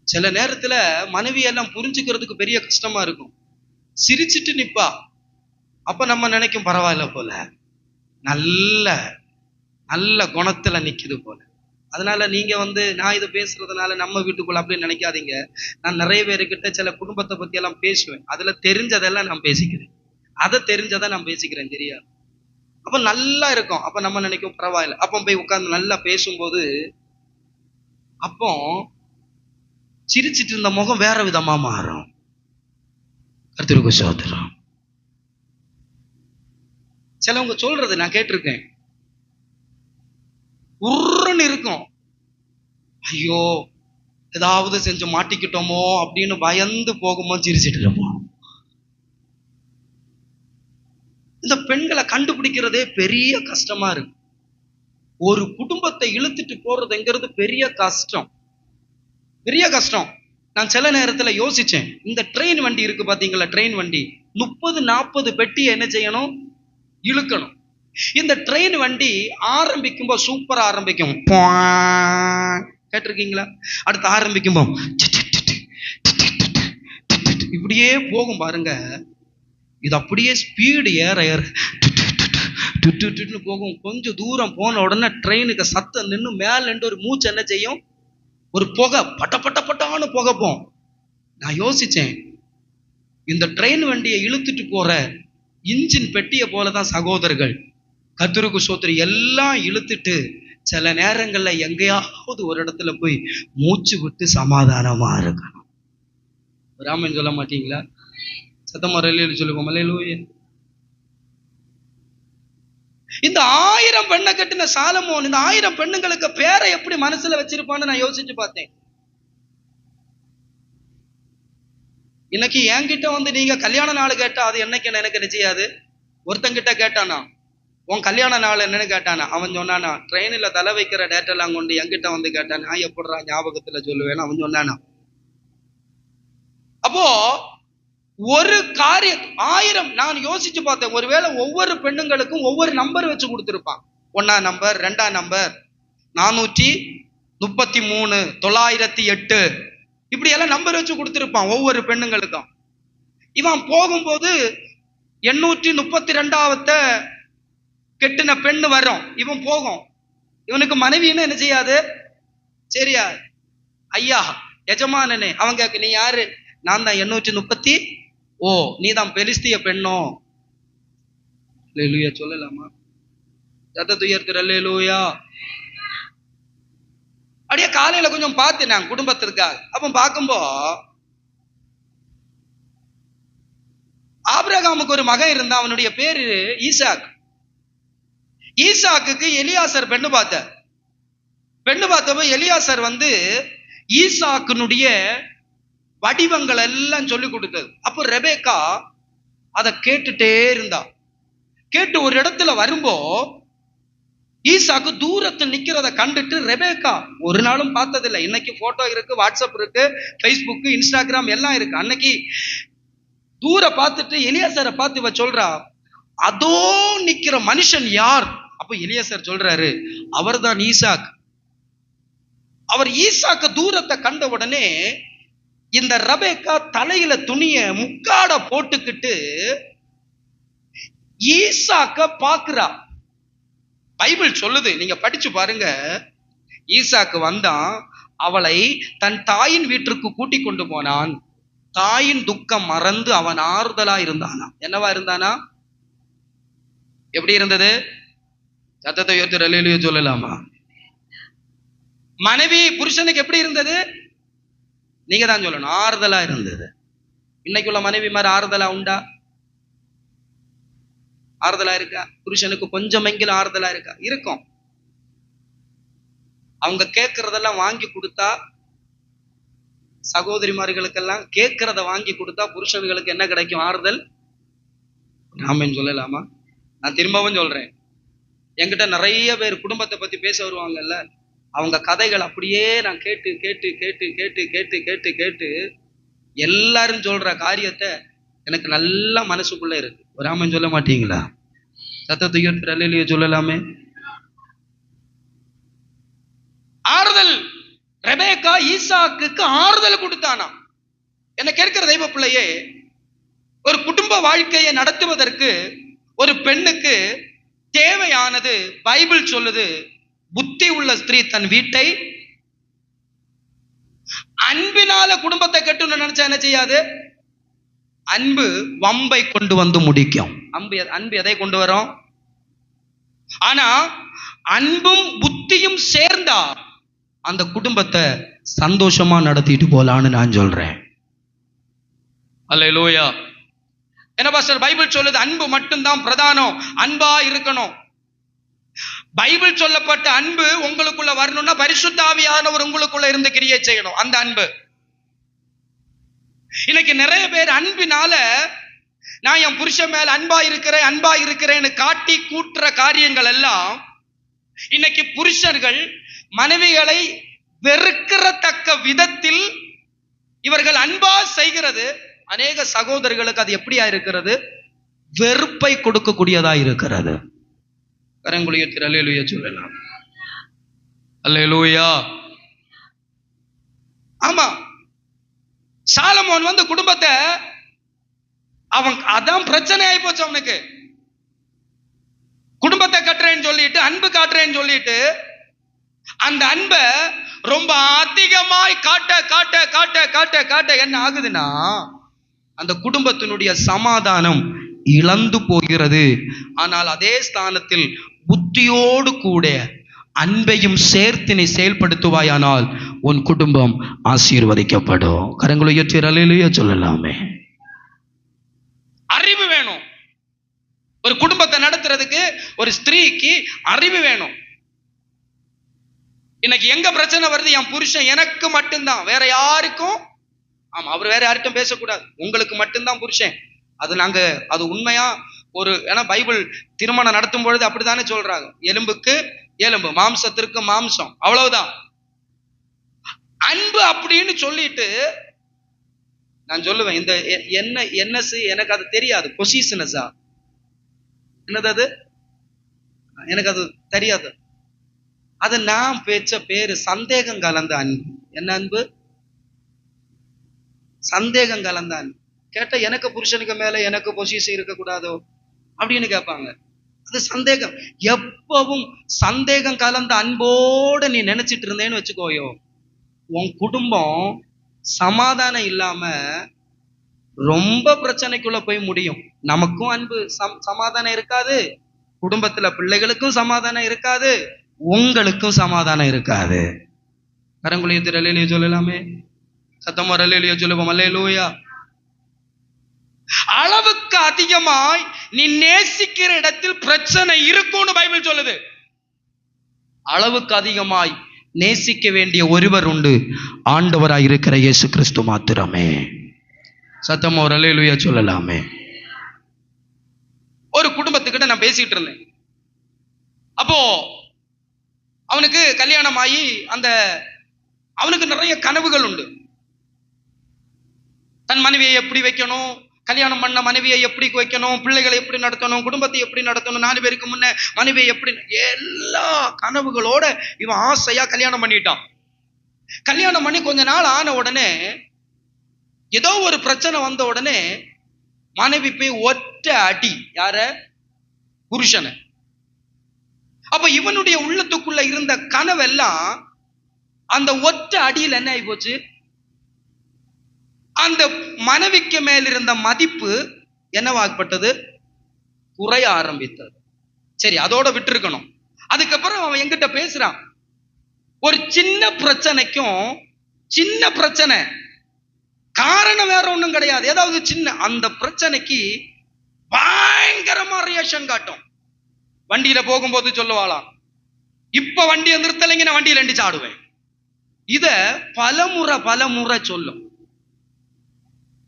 [SPEAKER 1] சில நேரத்துல மனைவி எல்லாம் புரிஞ்சுக்கிறதுக்கு பெரிய கஷ்டமா இருக்கும். சிரிச்சிட்டு நிப்பா. அப்ப நம்ம நினைக்கும் பரவாயில்ல போல, நல்ல நல்ல குணத்துல நிக்குது போல. அதனால நீங்க நான் இதை பேசுறதுனால நம்ம வீட்டுக்குள்ள அப்படின்னு நினைக்காதீங்க. நான் நிறைய பேருக்கிட்ட சில குடும்பத்தை பத்தி எல்லாம் பேசுவேன். அதுல தெரிஞ்சதெல்லாம் நான் பேசிக்கிறேன், அதை தெரிஞ்சதை நான் பேசிக்கிறேன், தெரியாது. அப்ப நல்லா இருக்கும். அப்ப நம்ம நினைக்கும் பரவாயில்ல. அப்ப போய் உட்கார்ந்து நல்லா பேசும்போது அப்போ சிரிச்சிட்டு இருந்த முகம் வேற விதமா மாறும். கர்த்தருக்கு ஸ்தோத்திரம். சிலவங்க சொல்றது நான் கேட்டிருக்கேன், உருன்னு இருக்கும். ஐயோ ஏதாவது செஞ்சு மாட்டிக்கிட்டோமோ அப்படின்னு பயந்து போகுமோ சிரிச்சிட்டு இருப்போம். இந்த பெண்களை கண்டுபிடிக்கிறதே பெரிய கஷ்டமா இருக்கு. ஒரு குடும்பத்தை இழுத்துட்டு போறதுங்கிறது பெரிய கஷ்டம், பெரிய கஷ்டம். நான் சில நேரத்துல யோசிச்சேன், இந்த ட்ரெயின் வண்டி இருக்கு பாத்தீங்களா, ட்ரெயின் வண்டி 30-40 பெட்டியை என்ன செய்யணும், இழுக்கணும். இந்த ட்ரெயின் வண்டி ஆரம்பிக்கும்போ சூப்பரா ஆரம்பிக்கும், கேட்டிருக்கீங்களா? அடுத்து ஆரம்பிக்கும்போ இப்படியே போகும் பாருங்க. இது அப்படியே ஸ்பீடு ஏற ஏற போகும். கொஞ்சம் தூரம் போன உடனே ட்ரெயினுக்கு சத்தம் நின்று மேல நின்று ஒரு மூச்சு என்ன செய்யும், ஒரு புகை பட்ட பட்ட பட்டான்னு புகைப்போம். நான் யோசிச்சேன், இந்த ட்ரெயின் வண்டியை இழுத்துட்டு போற இன்ஜின் பெட்டியை போலதான் சகோதரர்கள். கர்த்தருக்கு ஸ்தோத்திரம். எல்லாம் இழுத்துட்டு சில நேரங்கள்ல எங்கேயாவது ஒரு இடத்துல போய் மூச்சு விட்டு சமாதானமா இருக்கணும். ராமன் சொல்ல மாட்டீங்களா? சத்தமா அல்லேலூயா சொல்லுவோம். அல்லேலூயா. இந்த 1000 பெண்ணை கட்டின சாலமோன் இந்த 1000 பெண்ணுங்களுக்கு பேரை எப்படி மனசுல வச்சிருப்பான்னு நான் யோசிச்சு பார்த்தேன். இன்னைக்கு என்கிட்ட நீங்க கல்யாண நாள் கேட்டா அது என்னைக்கு எனக்கு நிச்சயாது. ஒருத்தங்கிட்ட கேட்டானா உன் கல்யாண நாள் என்னன்னு கேட்டானா, அவன் சொன்னானா ட்ரெயினில் தலை வைக்கிற டேட்டெல்லாம் கொண்டு என்கிட்ட கேட்டானா, எப்படிடா ஞாபகத்துல சொல்லுவேன்னு அவன் சொன்னானா. அப்போ ஒரு காரியம் 1000 நான் யோசிச்சு பார்த்தேன். ஒருவேளை ஒவ்வொரு பெண்ணுங்களுக்கும் ஒவ்வொரு நம்பர் வச்சு கொடுத்துருப்பான். 1ஆம் நம்பர், 2ஆம் நம்பர், 433, 908 இப்படி எல்லாம் நம்பர் வச்சு கொடுத்துருப்பான் ஒவ்வொரு பெண்ணுங்களுக்கும். இவன் போகும்போது 832வது கெட்டின பெண்ணு வரும். இவன் போகும். இவனுக்கு மனைவின்னு என்ன செய்யாது, சரியா ஐயா எஜமானனே. அவன் கேட்க, நீ யாரு? நான் தான் 830. ஓ நீ தான் பெலிஸ்திய பெண்ணோ? அல்லேலூயா சொல்லலாமா? சத்தத்தை உயர்த்துற அல்லேலூயா. அப்படியே காலையில கொஞ்சம் பார்த்து நான் குடும்பத்திற்காக அப்ப பார்க்கும்போ ஆபிரகாமுக்கு ஒரு மகன் இருந்தான். அவனுடைய பேரு ஈசாக். ஈசாக்குக்கு எலியாசர் பெண்ணு பார்த்தப்ப எலியாசர் ஈசாக்கினுடைய வடிவங்கள் எல்லாம் சொல்லி கொடுத்தது. அப்போ ரெபேக்கா அதை கேட்டுட்டே இருந்தா. கேட்டு ஒரு இடத்துல வரும்போ ஈசாக்கு தூரத்தில் நிக்கிறத கண்டுட்டு ரெபேக்கா ஒரு நாளும் பார்த்ததில்லை. இன்னைக்கு போட்டோ இருக்கு, வாட்ஸ்அப் இருக்கு, ஃபேஸ்புக், இன்ஸ்டாகிராம் எல்லாம் இருக்கு. அன்னைக்கு தூர பார்த்துட்டு எலியாசரை பார்த்து இவ சொல்றா, அதோ நிக்கிற மனுஷன் யார்? அப்ப எலியாசர் சொல்றாரு, அவர்தான் ஈசாக். அவர் ஈசாக்கு தூரத்தை கண்ட உடனே இந்த ரெபேக்கா தலையில துணிய முக்காட போட்டுக்கிட்டு ஈசாக்க பாக்குறா. பைபிள் சொல்லுது, நீங்க படிச்சு பாருங்க. ஈசாக்கு வந்தான், அவளை தன் தாயின் வீட்டிற்கு கூட்டி கொண்டு போனான். தாயின் துக்கம் மறந்து அவன் ஆறுதலா இருந்தானா. என்னவா இருந்தானா? எப்படி இருந்தது? சத்தத்தை உயர்த்தி அல்லேலூயா சொல்லலாமா? மனைவி புருஷனுக்கு எப்படி இருந்தது? நீங்க தான் சொல்லணும். ஆறுதலா இருந்தது. இன்னைக்குள்ள மனைவி மாதிரி ஆறுதலா உண்டா? ஆறுதலா இருக்கா? புருஷனுக்கு கொஞ்சமெങ്കിലും ஆறுதலா இருக்கா? இருக்கும். அவங்க கேட்கறதெல்லாம் வாங்கி கொடுத்தா, சகோதரிமார்களுக்கெல்லாம் கேட்கறத வாங்கி கொடுத்தா புருஷன்களுக்கு என்ன கிடைக்கும்? ஆறுதல். ஆமென் சொல்லலாமா? நான் திரும்பவும் சொல்றேன், என்கிட்ட நிறைய பேர் குடும்பத்தை பத்தி பேச வருவாங்கல்ல, அவங்க கதைகள் அப்படியே நான் கேட்டு கேட்டு கேட்டு கேட்டு கேட்டு கேட்டு கேட்டு எல்லாரும் சொல்ற காரியத்தை எனக்கு நல்லா மனசுக்குள்ள இருக்கு. ஒரு ஆமன் சொல்ல மாட்டீங்களா? சத்தத்தை உயர்த்தி அல்லேலூயா சொல்லலாமே. ஆறுதல். ரெபேக்கா ஈசாக்குக்கு ஆறுதல் கொடுத்தானா? என்ன கேட்கிற தெய்வ பிள்ளையே, ஒரு குடும்ப வாழ்க்கையை நடத்துவதற்கு ஒரு பெண்ணுக்கு தேவையானது பைபிள் சொல்லுது, புத்தி உள்ள ஸ்திரீ தன் வீட்டை அன்பினால குடும்பத்தை கட்டணும்னு நினைச்சா என்ன செய்யாது? அன்பு வம்பை கொண்டு வந்து முடிக்கும். அன்பு எதை கொண்டு வரும்? ஆனா அன்பும் புத்தியும் சேர்ந்தா அந்த குடும்பத்தை சந்தோஷமா நடத்திட்டு போலான்னு நான் சொல்றேன். அல்லேலூயா. என்ன பாஸ்டர், பைபிள் சொல்லுது அன்பு மட்டும்தான் பிரதானம், அன்பா இருக்கணும். பைபிள் சொல்லப்பட்ட அன்பு உங்களுக்குள்ள வரணும்னா பரிசுத்த ஆவியானவர் உங்களுக்குள்ள இருந்து கிரியை செய்யணும். அந்த அன்பு இன்னைக்கு நிறைய பேர் அன்பினால நான் என் புருஷன் மேல அன்பா இருக்கிறேன்னு காட்டி கூட்டுற காரியங்கள் எல்லாம் இன்னைக்கு புருஷர்கள் மனைவிகளை வெறுக்கிறத்தக்க விதத்தில் இவர்கள் அன்பா செய்கிறது. அநேக சகோதரர்களுக்கு அது எப்படியா இருக்கிறது? வெறுப்பை கொடுக்கக்கூடியதா இருக்கிறது. கரங்குளியத்தில் அல்லேலூயா சொல்லலாம். அல்லேலூயா. ஆமா, சாலமோன் வந்து குடும்பத்தை அவன் அதான் பிரச்சனை ஆகி போச்சு. அவனுக்கு குடும்பத்தை கட்டுறேன்னு சொல்லிட்டு அன்பு காட்டுறேன்னு சொல்லிட்டு அந்த அன்பை ரொம்ப அதிகமாய் காட்ட காட்ட காட்ட காட்ட காட்ட என்ன ஆகுதுன்னா அந்த குடும்பத்தினுடைய சமாதானம் இழந்து போகிறது. ஆனால் அதே ஸ்தானத்தில் புத்தியோடு கூட அன்பையும் சேர்த்து நீ செயல்படுத்துவாயானால் உன் குடும்பம் ஆசீர்வதிக்கப்படும். கரங்களை உயர்த்தி அல்லேலூயா சொல்லலாமே. அறிவு வேணும். ஒரு குடும்பத்தை நடத்துறதுக்கு ஒரு ஸ்திரீக்கு அறிவு வேணும். இன்னைக்கு எங்க பிரச்சனை வருது? என் புருஷன் எனக்கு மட்டும்தான், வேற யாருக்கும். ஆமா, அவர் வேற யார்கிட்டும் பேசக்கூடாது, உங்களுக்கு மட்டும்தான் புருஷன். அது உண்மையா? ஒரு ஏன்னா பைபிள் திருமணம் நடத்தும் பொழுது அப்படித்தானே சொல்றாங்க, எலும்புக்கு எலும்பு, மாம்சத்திற்கு மாம்சம், அவ்வளவுதான். அன்பு அப்படின்னு சொல்லிட்டு நான் சொல்லுவேன், இந்த என்ன எனக்கு அது தெரியாது. பொசிஷனஸா என்னது அது? எனக்கு அது தெரியாது. அது நான் பேச்ச பேரு சந்தேகம் கலந்த அன்பு. என்ன அன்பு? சந்தேகம் கலந்த அன்பு. கேட்ட எனக்கு புருஷனுக்கு மேல எனக்கு பொசிஷன் இருக்கக்கூடாதோ அப்படின்னு கேட்பாங்க. அது சந்தேகம். எப்பவும் சந்தேகம் கலந்த அன்போடு நீ நினைச்சிட்டு இருந்தேன்னு வச்சுக்கோயோ, உன் குடும்பம் சமாதானம் இல்லாம ரொம்ப பிரச்சனைக்குள்ள போய் முடியும். நமக்கும் அன்பு சமாதானம் இருக்காது, குடும்பத்துல பிள்ளைகளுக்கும் சமாதானம் இருக்காது, உங்களுக்கும் சமாதானம் இருக்காது. கரங்குளியத்தில் அல்லேலூயா சொல்லலாமே. சத்தமா அல்லேலூயா சொல்லுவோம். அல்லேலூயா. அளவுக்கு அதிகமாய் நீ நேசிக்கிற இடத்தில் பிரச்சனை இருக்கும்னு பைபிள் சொல்லுது. அளவுக்கு அதிகமாய் நேசிக்க வேண்டிய ஒருவர் உண்டு, ஆண்டவராய் இருக்கிற இயேசு கிறிஸ்து மாத்திரமே. சத்தமா ஒரு அல்லேலூயா சொல்லலாமே. ஒரு குடும்பத்துக்கிட்ட நான் பேசிட்டு இருந்தேன். அப்போ அவனுக்கு கல்யாணம் ஆகி அவனுக்கு நிறைய கனவுகள் உண்டு. தன் மனைவியை எப்படி வைக்கணும், கல்யாணம் பண்ண மனைவியை எப்படி வைக்கணும், பிள்ளைகளை எப்படி நடத்தணும், குடும்பத்தை எப்படி நடத்தணும், 4 பேருக்கு முன்ன மனைவியை எப்படி, எல்லா கனவுகளோட இவன் ஆசையா கல்யாணம் பண்ணிட்டான். கல்யாணம் பண்ணி கொஞ்ச நாள் ஆன உடனே ஏதோ ஒரு பிரச்சனை வந்த உடனே மனைவி போய் ஒற்ற அடி. யார? புருஷனை. அப்ப இவனுடைய உள்ளத்துக்குள்ள இருந்த கனவெல்லாம் அந்த ஒற்ற அடியில் என்ன ஆகி போச்சு? அந்த மனைவிக்கு மேல் இருந்த மதிப்பு என்னவாகப்பட்டது? குறைய ஆரம்பித்தது. சரி, அதோட விட்டுருக்கணும். அதுக்கப்புறம் அவன் என்கிட்ட பேசுறான், ஒரு சின்ன பிரச்சனைக்கும், சின்ன பிரச்சனை காரணம் வேற ஒண்ணும் கிடையாது, ஏதாவது சின்ன அந்த பிரச்சனைக்கு பயங்கரமா ரியாக்ஷன் காட்டும். வண்டியில போகும்போது சொல்லுவாளாம், இப்ப வண்டியை நிறுத்தலைங்க, நான் வண்டியில அடிச்சு ஆடுவேன். இத பலமுறை சொல்லும்,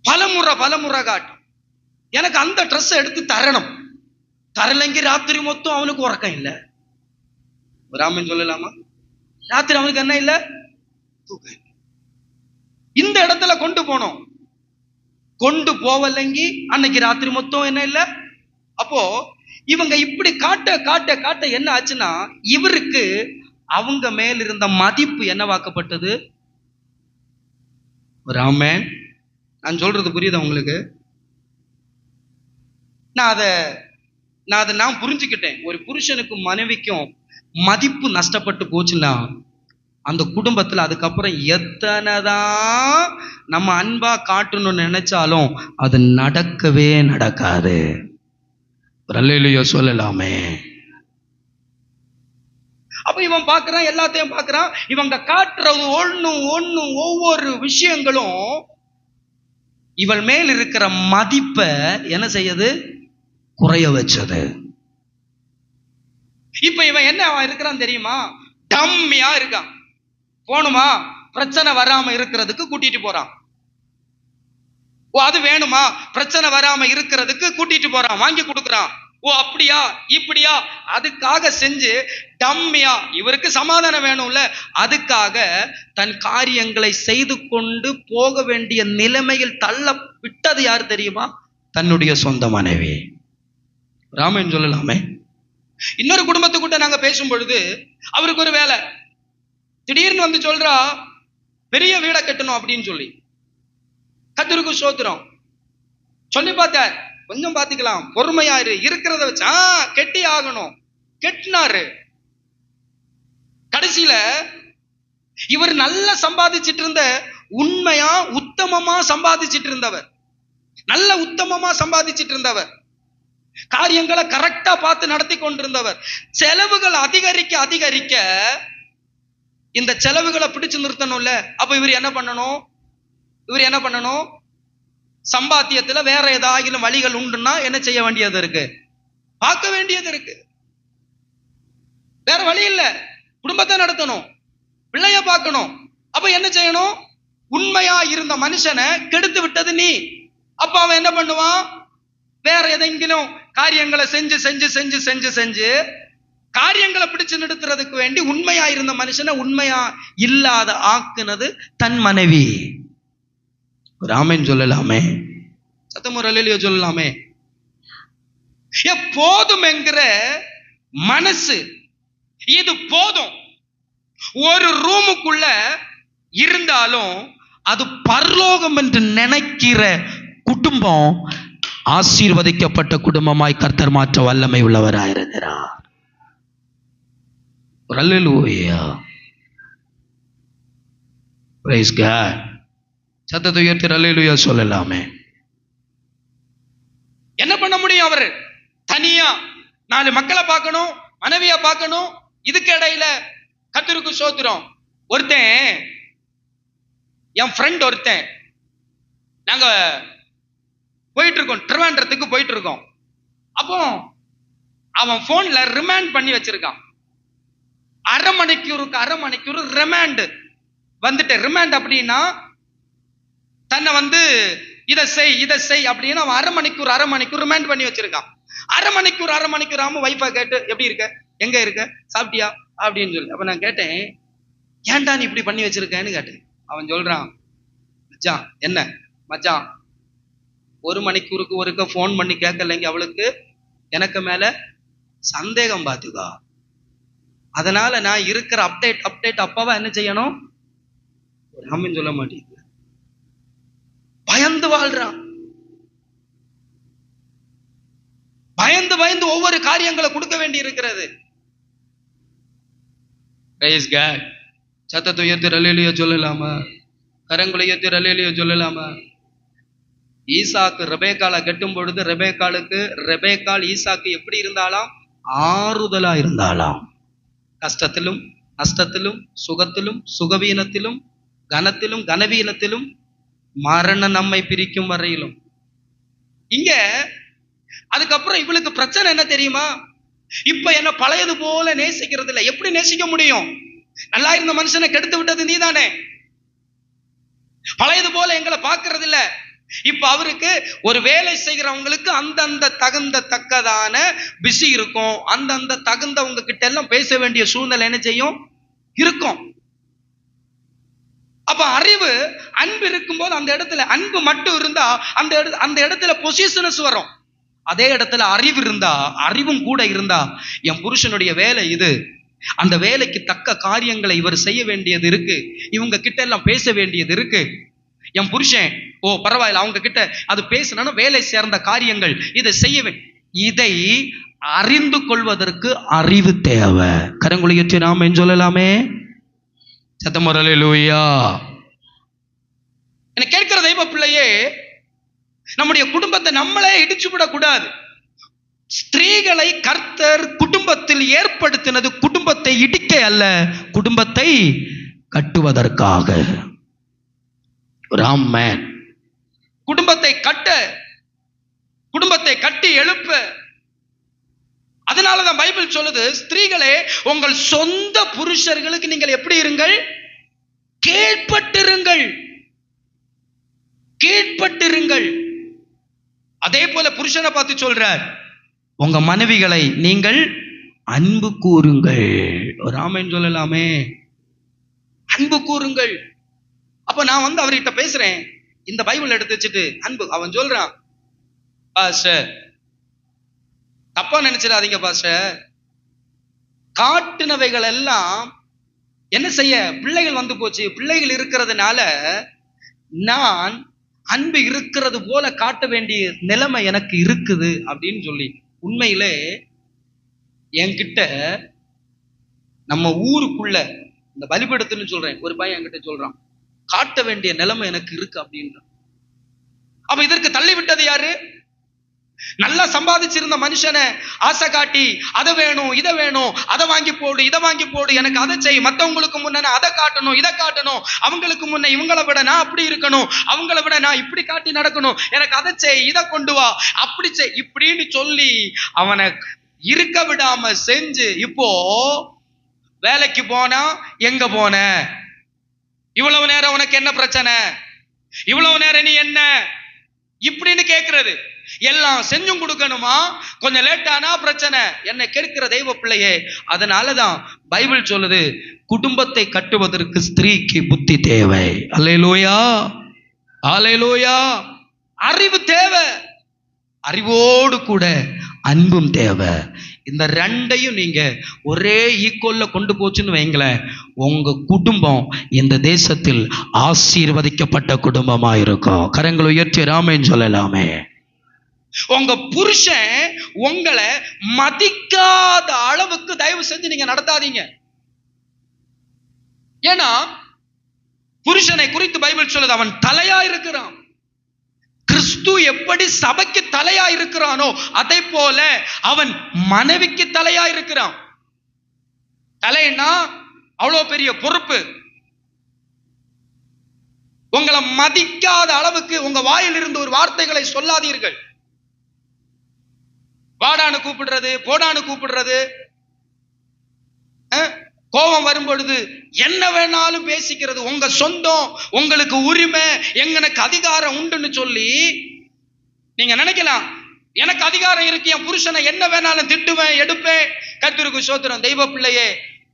[SPEAKER 1] பலமுறை காட்டும். எனக்கு அந்த ட்ரெஸ் எடுத்து தரணும், தரலைங்க ராத்திரி மொத்தம் அவனுக்கு உறக்கம் இல்லை. ராமன் சொல்லலாமா? ராத்திரி அவனுக்கு என்ன இல்லை? தூக்கம். இந்த இடத்துல கொண்டு போனோம். கொண்டு போவலங்கி அன்னைக்கு ராத்திரி மொத்தம் என்ன இல்ல. அப்போ இவங்க இப்படி காட்ட காட்ட காட்ட என்ன ஆச்சுன்னா, இவருக்கு அவங்க மேல் இருந்த மதிப்பு என்னவாக்கப்பட்டது? ராமன், நான் சொல்றது புரியுதா உங்களுக்கு? நான் புரிஞ்சுக்கிட்டேன். ஒரு புருஷனுக்கும் மனைவிக்கும் மதிப்பு நஷ்டப்பட்டு போச்சுன்னா அந்த குடும்பத்துல அதுக்கப்புறம் எத்தனைதான் நம்ம அன்பா காட்டணும்னு நினைச்சாலும் அது நடக்கவே நடக்காது. அல்லேலூயா சொல்லலாமே. அப்ப இவன் பார்க்கறான், எல்லாத்தையும் பார்க்கறான். இவங்க காட்டுறது ஒண்ணும் ஒவ்வொரு விஷயங்களும் இவள் மேல் இருக்கிற மதிப்பை என்ன செய்யுது? குறைய வச்சது. இப்ப இவன் என்ன இருக்கிறான் தெரியுமா? டம்மியா இருக்கான். போணுமா, பிரச்சனை வராம இருக்கிறதுக்கு கூட்டிட்டு போறான். ஓ அது வேணுமா, பிரச்சனை வராம இருக்கிறதுக்கு கூட்டிட்டு போறான், வாங்கி கொடுக்குறான். ஓ அப்படியா இப்படியா, அதுக்காக செஞ்சு டம்மியா, இவருக்கு சமாதானம் வேணும்ல, அதுக்காக தன் காரியங்களை செய்து கொண்டு போக வேண்டிய நிலைமையில் தள்ள விட்டது யார் தெரியுமா? தன்னுடைய சொந்த மனைவி. ராமன் சொல்லலாமே. இன்னொரு குடும்பத்துக்கிட்ட நாங்க பேசும் பொழுது அவருக்கு ஒரு வேலை, திடீர்னு வந்து சொல்றா பெரிய வீடை கட்டணும் அப்படின்னு சொல்லி. கர்த்தருக்கு ஸ்தோத்திரம். சொல்லி பார்த்த, கொஞ்சம் பார்த்துக்கலாம், பொறுமையாரு, இருக்கிறத வச்சா கெட்டி ஆகணும். கெட்டினாரு. கடைசியில இவர் நல்லா சம்பாதிச்சிட்டு இருந்த, உண்மையா உத்தமமா சம்பாதிச்சிட்டு இருந்தவர், நல்ல உத்தமமா சம்பாதிச்சிட்டு இருந்தவர், காரியங்களை கரெக்டா பார்த்து நடத்தி கொண்டிருந்தவர். செலவுகள் அதிகரிக்க அதிகரிக்க இந்த செலவுகளை பிடிச்சு நிறுத்தணும்ல. அப்ப இவர் என்ன பண்ணணும்? சம்பாத்தியத்துல வேற ஏதாவது வழிகள் உண்டுன்னா என்ன செய்ய வேண்டியது இருக்கு? பார்க்க வேண்டியது இருக்கு. வேற வழி இல்ல. குடும்பத்தை நடத்தணும், பிள்ளைய பார்க்கணும். அப்ப என்ன செய்யணும்? உண்மையா இருந்த மனுஷனை கெடுத்து விட்டது நீ. அப்ப அவன் என்ன பண்ணுவான்? வேற எதெங்கிலும் காரியங்களை செஞ்சு செஞ்சு செஞ்சு செஞ்சு செஞ்சு காரியங்களை பிடிச்சு நிறுத்துறதுக்கு வேண்டி உண்மையா இருந்த மனுஷனை உண்மையா இல்லாத ஆக்குனது தன் மனைவி. ராமன் சொல்லலாமே. சத்தமுறையிலேயே சொல்லலாமே. போதும் என்கிற மனசு, இது போதும். ஒரு ரூமுக்குள்ள இருந்தாலும் அது பரலோகம் என்று நினைக்கிற குடும்பம் ஆசீர்வதிக்கப்பட்ட குடும்பமாய் கர்த்தர் மாற்ற வல்லமை உள்ளவராயிருக்கிறார். அல்லேலூயா. Price God. சத்தத்தை உயர்த்தி அல்லேலூயா சொல்லலாமே. என்ன பண்ண முடியும்? அவர் தனியா 4 மக்களை பார்க்கணும், மனைவிய பார்க்கணும். இதுக்கு இடையில கர்த்தருக்கு ஸ்தோத்திரம். ஒருத்தன், என் ஃப்ரெண்ட் ஒருத்தன், நாங்க போயிட்டு இருக்கோம், திருவாண்டரத்துக்கு போயிட்டு இருக்கோம். அப்போ அவன் போன்ல ரிமாண்ட் பண்ணி வச்சிருக்கான். அரை மணிக்கூர் ரிமாண்ட் வந்துட்டு. ரிமாண்ட் அப்படின்னா தன்னை வந்து இதை செய் அப்படின்னு அவன் அரை மணிக்கூர் ரிமாண்ட் பண்ணி வச்சிருக்கான். அரை மணிக்கூர் ஆமா வைஃபா கேட்டு, எப்படி இருக்க, எங்க இருக்க, சாப்பிட்டியா அப்படின்னு சொல்லி. அப்ப நான் கேட்டேன், ஏன்டா நீ இப்படி பண்ணி வச்சிருக்கேன்னு கேட்டேன். அவன் சொல்றான், மச்சான் என்ன மச்சான், 1 மணிக்கூருக்கு ஒருக்க போன் பண்ணி கேட்கலைங்க, அவளுக்கு எனக்கு மேல சந்தேகம் பார்த்துக்கா. அதனால நான் இருக்கிற அப்டேட் அப்பாவா என்ன செய்யணும்? ராமன் சொல்ல மாட்டேங்குது. பயந்து வாழ்றான். பயந்து ஒவ்வொரு காரியங்களை கொடுக்க வேண்டி இருக்கிறது. சத்தத்தை உயர்த்தி அல்லேலூயா சொல்லலாமா? கரங்களை உயர்த்தி அல்லேலூயா சொல்லலாமா? ஈசாக்கு ரெபேக்காளை கட்டும் பொழுது ரெபேக்காள் ஈசாக்கு எப்படி இருந்தாலாம்? ஆறுதலா இருந்தாலாம். கஷ்டத்திலும் நஷ்டத்திலும் சுகத்திலும் சுகவீனத்திலும் கனத்திலும் கனவீனத்திலும் மரண நம்மை பிரிக்கும் வரையிலும். இங்க அதுக்கப்புறம் இவளுக்கு பிரச்சனை என்ன தெரியுமா? இப்ப என்ன பழையது போல நேசிக்கிறது இல்லை. எப்படி நேசிக்க முடியும்? நல்லா இருந்த மனுஷனை கெடுத்து விட்டது நீதானே. பழையது போல எங்களை பார்க்கறது இல்ல. இப்ப அவருக்கு ஒரு வேலை செய்கிறவங்களுக்கு அந்தந்த தக்கதான பிஸி இருக்கும், அந்தந்த தகுந்தவங்க கிட்ட எல்லாம் பேச வேண்டிய சூழ்நிலை என்ன செய்யும் இருக்கும். அப்ப அப்ப அறிவு, அன்பு இருக்கும்போது அந்த இடத்துல அன்பு மட்டும் இருந்தா அந்த இடத்துல பொசிஷனஸ் வரும். அதே இடத்துல அறிவு இருந்தா, அறிவும் கூட இருந்தா, என் புருஷனுடைய வேலை இது, அந்த வேலைக்கு தக்க காரியங்களை இவர் செய்ய வேண்டியது இருக்கு, இவங்க கிட்ட எல்லாம் பேச வேண்டியது இருக்கு. என் புருஷன் பரவாயில்ல, அவங்க கிட்ட அது பேசணும், வேலை சேர்ந்த காரியங்கள் இதை செய்ய, இதை அறிந்து கொள்வதற்கு அறிவு தேவை. கரங்குலியற்றி நாம சொல்லலாமே, சத்தமுரலேலூயா. என்ன கேட்கிற தெய்வ பிள்ளையே, நம்முடைய குடும்பத்தை நம்மளே இடிச்சு விடக்கூடாது. ஸ்திரீகளை கர்த்தர் குடும்பத்தில் ஏற்படுத்தினது குடும்பத்தை இடிக்க அல்ல, குடும்பத்தை கட்டுவதற்காக. ராமன் குடும்பத்தை கட்ட, குடும்பத்தை கட்டி எழுப்ப. அதனாலதான் பைபிள் சொல்லுது, ஸ்திரீகளே உங்கள் சொந்த புருஷர்களுக்கு நீங்கள் எப்படி இருங்கள்? கீழ்ப்பட்டிருங்கள், கீழ்ப்பட்டிருங்கள். அதே போல புருஷனை பார்த்து சொல்றார், உங்க மனைவிகளை நீங்கள் அன்பு கூறுங்கள். ராமன் சொல்லலாமே, அன்பு கூறுங்கள். அப்ப நான் அவர்கிட்ட பேசுறேன், இந்த பைபிள் எடுத்து வச்சுட்டு அன்பு, அவன் சொல்றான், பாஸ்டர் தப்பா நினைச்சிடாதீங்க பாஸ்டர், காட்டுனவைகள் எல்லாம் என்ன செய்ய, பிள்ளைகள் வந்து போச்சு, பிள்ளைகள் இருக்கிறதுனால நான் அன்பு இருக்கிறது போல காட்ட வேண்டிய நிலைமை எனக்கு இருக்குது அப்படின்னு சொல்லி. உண்மையிலே என்கிட்ட நம்ம ஊருக்குள்ள இந்த பலிபடுத்துன்னு சொல்றேன், ஒரு பையன் என்கிட்ட சொல்றான், காட்ட வேண்டிய நிலைமை எனக்கு இருக்கு அப்படின்ற. அப்ப இதற்கு தள்ளி விட்டது யாரு? நல்லா சம்பாதிச்சிருந்த மனுஷனை ஆசை காட்டி, அதை வேணும் இதை வேணும், அதை வாங்கி போடு இதை வாங்கி போடு, எனக்கு அதை செய், மற்றவங்களுக்கு முன்ன அதை காட்டணும் இதை காட்டணும், அவங்களுக்கு முன்ன இவங்களை விட நான் அப்படி இருக்கணும், அவங்களை விட நான் இப்படி காட்டி நடக்கணும், எனக்கு அதை செய், இதை கொண்டு வா, அப்படி செய், இப்படின்னு சொல்லி அவனை இருக்க விடாம செஞ்சு, இப்போ வேலைக்கு போனா எங்க போன, இவ்வளவு நேரம் உனக்கு என்ன பிரச்சனை, இவ்வளவு நேரம் நீ என்ன இப்படின்னு கேட்கிறது. எல்லாம் செஞ்சும் கொடுக்கணுமா, கொஞ்சம் லேட்டானா பிரச்சனை. என்னை கேட்கிற தெய்வ பிள்ளையே, அதனாலதான் பைபிள் சொல்லுது, குடும்பத்தை கட்டுவதற்கு ஸ்திரீக்கு புத்தி தேவை. அல்லேலூயா, அல்லேலூயா. அறிவு தேவை, அறிவோடு கூட அன்பும் தேவை. இந்த ரெண்டையும் நீங்க ஒரே ஈக்குவல்ல கொண்டு போச்சுன்னு வைங்களேன், உங்க குடும்பம் இந்த தேசத்தில் ஆசீர்வதிக்கப்பட்ட குடும்பமா இருக்கும். கரங்களை உயர்த்தி ராமன் சொல்லலாமே. உங்க புருஷன் உங்களை மதிக்காத அளவுக்கு தயவு செஞ்சு நீங்க நடத்தாதீங்க. ஏன்னா புருஷனை குறித்து பைபிள் சொல்லுது, அவன் தலையா இருக்கிறான். கிறிஸ்து எப்படி சபைக்கு தலையா இருக்கிறானோ அதே போல அவன் மனைவிக்கு தலையா இருக்கிறான். தலைன்னா அவ்வளவு பெரிய பொறுப்பு. உங்களை மதிக்காத அளவுக்கு உங்க வாயில் இருந்து ஒரு வார்த்தைகளை சொல்லாதீர்கள். வாடான்னு கூப்பிடுறது, போடான்னு கூப்பிடுறது, கோபம் வரும் பொழுது என்ன வேணாலும் பேசிக்கிறது, உங்க சொந்தம், உங்களுக்கு உரிமை, எங்களுக்கு அதிகாரம் உண்டுன்னு சொல்லி நீங்க நினைக்கலாம், எனக்கு அதிகாரம் இருக்கு, என் புருஷனை என்ன வேணாலும் திட்டுவேன் எடுப்பேன். கர்த்தருக்கு ஸ்தோத்திரம். தெய்வ பிள்ளையே,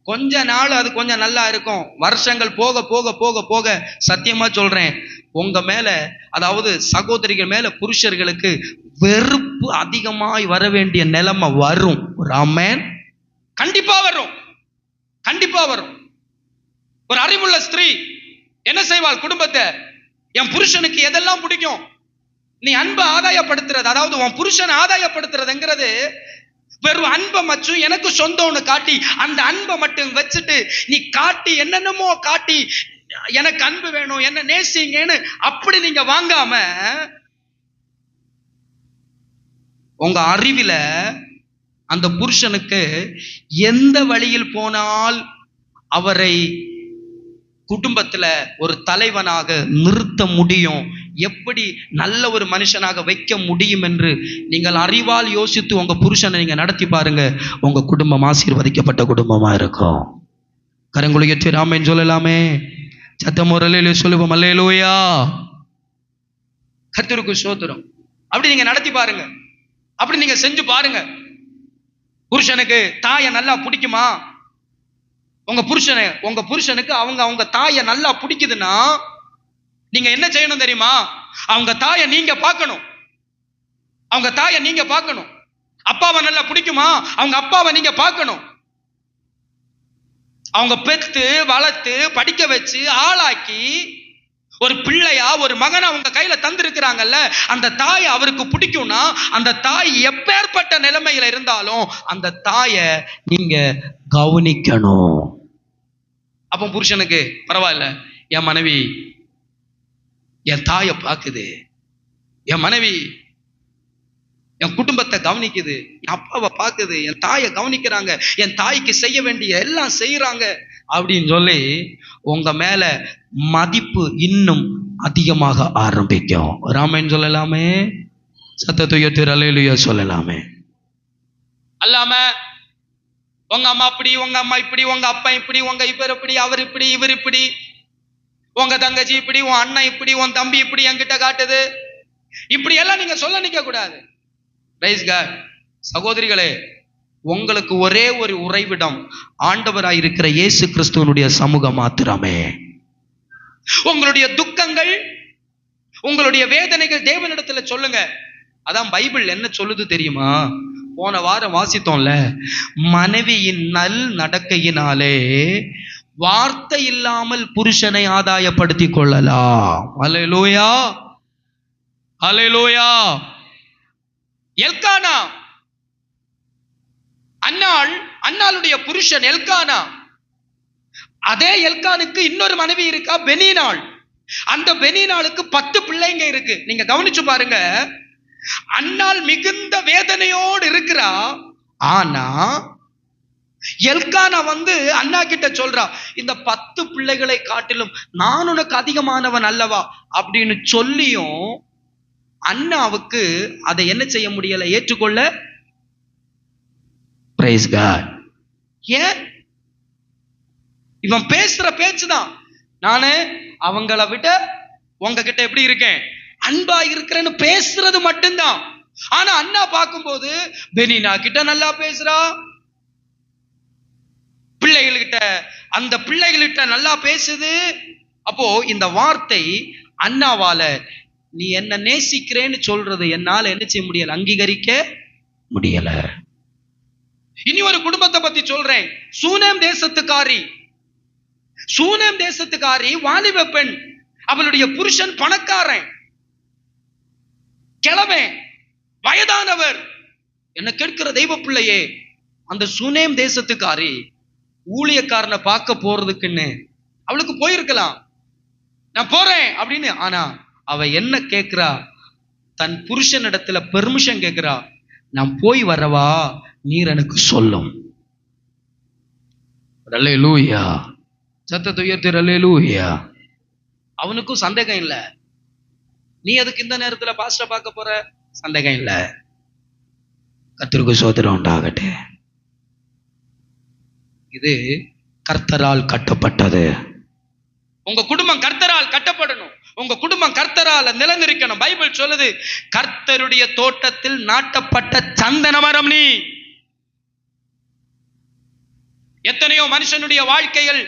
[SPEAKER 1] கொஞ்ச நாள் அது கொஞ்சம் நல்லா இருக்கும், வருஷங்கள் போக போக போக போக சத்தியமா சொல்றேன், உங்க மேல, அதாவது சகோதரிகள் மேல புருஷர்களுக்கு வெறுப்பு அதிகமாய் வர வேண்டிய நிலைமை வரும். ராமன் கண்டிப்பா வரும், கண்டிப்பா வரும். ஒரு அறிவுள்ள ஸ்திரீ என்ன செய்வாள்? குடும்பத்தை, என் புருஷனுக்கு எதெல்லாம் பிடிக்கும், நீ அன்பை ஆதாயப்படுத்துறது, அதாவது உன் புருஷனை ஆதாயப்படுத்துறதுங்கிறது வெறும் அன்பை மச்சும் எனக்கு சொந்தம்னு காட்டி, அந்த அன்பை மட்டும் வச்சுட்டு நீ காட்டி என்னென்னமோ காட்டி, எனக்கு அன்பு வேணும், என்ன நேசிங்கன்னு அப்படி நீங்க வாங்காம, உங்க அறிவில அந்த புருஷனுக்கு எந்த வழியில் போனால் அவரை குடும்பத்துல ஒரு தலைவனாக நிறுத்த முடியும், எப்படி நல்ல ஒரு மனுஷனாக வைக்க முடியும் என்று நீங்கள் அறிவால் யோசித்து உங்க புருஷனை நீங்க நடத்தி பாருங்க, உங்க குடும்பம் ஆசீர்வதிக்கப்பட்ட குடும்பமா இருக்கும். கரங்குலியற்றி ராமன் சொல்லலாமே, சத்தமுரலிலே சொல்லுவோம் அல்லேலூயா. கர்த்தருக்கு ஸ்தோத்திரம். அப்படி நீங்க நடத்தி பாருங்க, அப்படி நீங்க செஞ்சு பாருங்க. புருஷனுக்கு தாயை நல்லா பிடிக்குமா? உங்க புருஷனுக்கு அவங்க தாயை நல்லா பிடிக்குதுன்னா நீங்க என்ன செய்யணும் தெரியுமா? அவங்க தாயை நீங்க பார்க்கணும். அவங்க தாயை நீங்க பார்க்கணும். அப்பாவை நல்லா பிடிக்குமா? அவங்க அப்பாவை நீங்க பார்க்கணும். அவங்க பெத்து வளர்த்து படிக்க வச்சு ஆளாக்கி ஒரு பிள்ளையா ஒரு மகனை அவங்க கையில தந்திருக்கிறாங்கல்ல, அந்த தாய் அவருக்கு பிடிக்கும்னா அந்த தாய் எப்பேற்பட்ட நிலைமையில இருந்தாலும் அந்த தாயை நீங்க கவனிக்கணும். அப்போ புருஷனுக்கு பரவாயில்ல, என் மனைவி என் தாயை பார்க்குது, என் மனைவி என் குடும்பத்தை கவனிக்குது, என் அப்பாவை பார்க்குது, என் தாயை கவனிக்கிறாங்க, என் தாய்க்கு செய்ய வேண்டிய எல்லாம் செய்யறாங்க அப்படின்னு சொல்லி உங்க மேல மதிப்பு இன்னும் அதிகமாக ஆரம்பிக்கும். ராமன் சொல்லலாமே, சத்தத்தை உயர்த்தி அல்லேலூயா சொல்லலாமே. அல்லாம உங்க அம்மா அப்படி, உங்க அம்மா இப்படி, உங்க அப்பா இப்படி, உங்க இவர் இப்படி, அவர் இப்படி, இவர் இப்படி, உங்க தங்கச்சி இப்படி, உன் அண்ணன் இப்படி, உன் தம்பி இப்படி என்கிட்ட காட்டுது, இப்படி எல்லாம் நீங்க சொல்ல நிக்க கூடாது. Praise God. சகோதரிகளே, உங்களுக்கு ஒரே ஒரு உறைவிடம் ஆண்டவராயிருக்கிற இயேசு கிறிஸ்துவனுடைய சமூகம் மாத்திரமே. உங்களுடைய துக்கங்கள், உங்களுடைய வேதனைகள் தேவனிடத்துல சொல்லுங்க. அதான் பைபிள் என்ன சொல்லுது தெரியுமா? போன வாரம் வாசித்தோம்ல, மனைவியின் நல் நடக்கையினாலே வார்த்தை இல்லாமல் புருஷனை ஆதாயப்படுத்தி கொள்ளலாம். அல்லேலூயா, அல்லேலூயா. எல்கானா, அன்னாளுடைய புருஷன் எல்கானா. அதே எல்கானுக்கு இன்னொரு மனைவி இருக்கா, பெனினாள். அந்த பெனினாளுக்கு 10 பிள்ளைங்க இருக்கு. நீங்க கவனிச்சு பாருங்க. அன்னாள் மிகுந்த வேதனையோடு இருக்கிறா. ஆனா எல்கானா அண்ணா கிட்ட சொல்றா, இந்த 10 பிள்ளைகளை காட்டிலும் நான் உனக்கு அதிகமானவன் அல்லவா அப்படின்னு சொல்லியும் அண்ணாவுக்கு அதை என்ன செய்ய முடியல, ஏற்றுக்கொள்ள. Praise God. ஏன்? இவன் பேசுற பேச்சுதான். நானு அவங்கள விட உங்ககிட்ட எப்படி இருக்கேன், அன்பா இருக்கிறேன்னு பேசுறது மட்டும்தான். ஆனா அண்ணா பார்க்கும்போது பெனினா கிட்ட நல்லா பேசுறா, பிள்ளைகள்கிட்ட, அந்த பிள்ளைகள்கிட்ட நல்லா பேசுது. அப்போ இந்த வார்த்தை அண்ணாவால நீ என்ன நேசிக்கிறேன்னு சொல்றது என்னால என்ன செய்ய முடியல, அங்கீகரிக்க முடியல. இனி ஒரு குடும்பத்தை பத்தி சொல்றேன். சூனேம் தேசத்துக்காரி வாலிப பெண். அவளுடைய புருஷன் பணக்காரன், கிழமை, வயதானவர். என்ன கேட்கிற தெய்வ பிள்ளையே, அந்த சூனேம் தேசத்துக்காரி ஊழியக்காரனை பார்க்க போறதுக்குன்னு அவளுக்கு போயிருக்கலாம், நான் போறேன் அப்படின்னு. ஆனா அவ என்ன கேட்கிறா, தன் புருஷனிடத்துல பெர்மிஷன் கேட்கிறா. நான் போய் வரவா, நீர் எனக்கு சொல்லும். அல்லேலூயா, சத்தத்தை உயர்த்தி அல்லேலூயா. அவனுக்கும் சந்தேகம் இல்லை, நீ அதுக்கு இந்த நேரத்துல பாஸ்டர் பார்க்க போற, சந்தேகம் இல்லை. கர்த்தருக்கு ஸ்தோத்திரம் உண்டாகட்ടെ. இது கர்த்தரால் கட்டப்பட்டது. உங்க குடும்பம் கர்த்தரால் கட்டப்படணும். உங்க குடும்பம் கர்த்தரால் நிலைநிற்கணும். பைபிள் சொல்லுது, கர்த்தருடைய தோட்டத்தில் நாட்டப்பட்ட சந்தன மரம் நீ. எத்தனையோ மனுஷனுடைய வாழ்க்கைகள்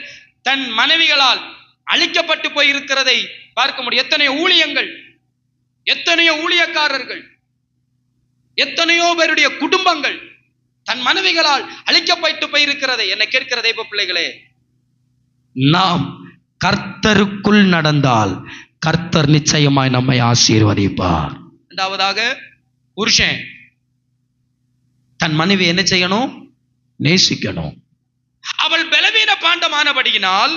[SPEAKER 1] தன் மனைவிகளால் அழிக்கப்பட்டு போய் இருக்கிறதை பார்க்க முடியும். எத்தனையோ ஊழியங்கள், எத்தனையோ ஊழியக்காரர்கள், எத்தனையோ பேருடைய குடும்பங்கள் தன் மனைவிகளால் அழிக்கப்பட்டு போயிருக்கிறதை என்னை கேட்கிற தெய்வ பிள்ளைகளே, நாம் கர்த்தருக்குள் நடந்தால் கர்த்தர் நிச்சயமாய் நம்மை ஆசீர்வதிப்பார். இரண்டாவதாக, புருஷன் தன் மனைவி என்ன செய்யணும், நேசிக்கணும். அவள் பலவீன பாண்டமானபடியினால்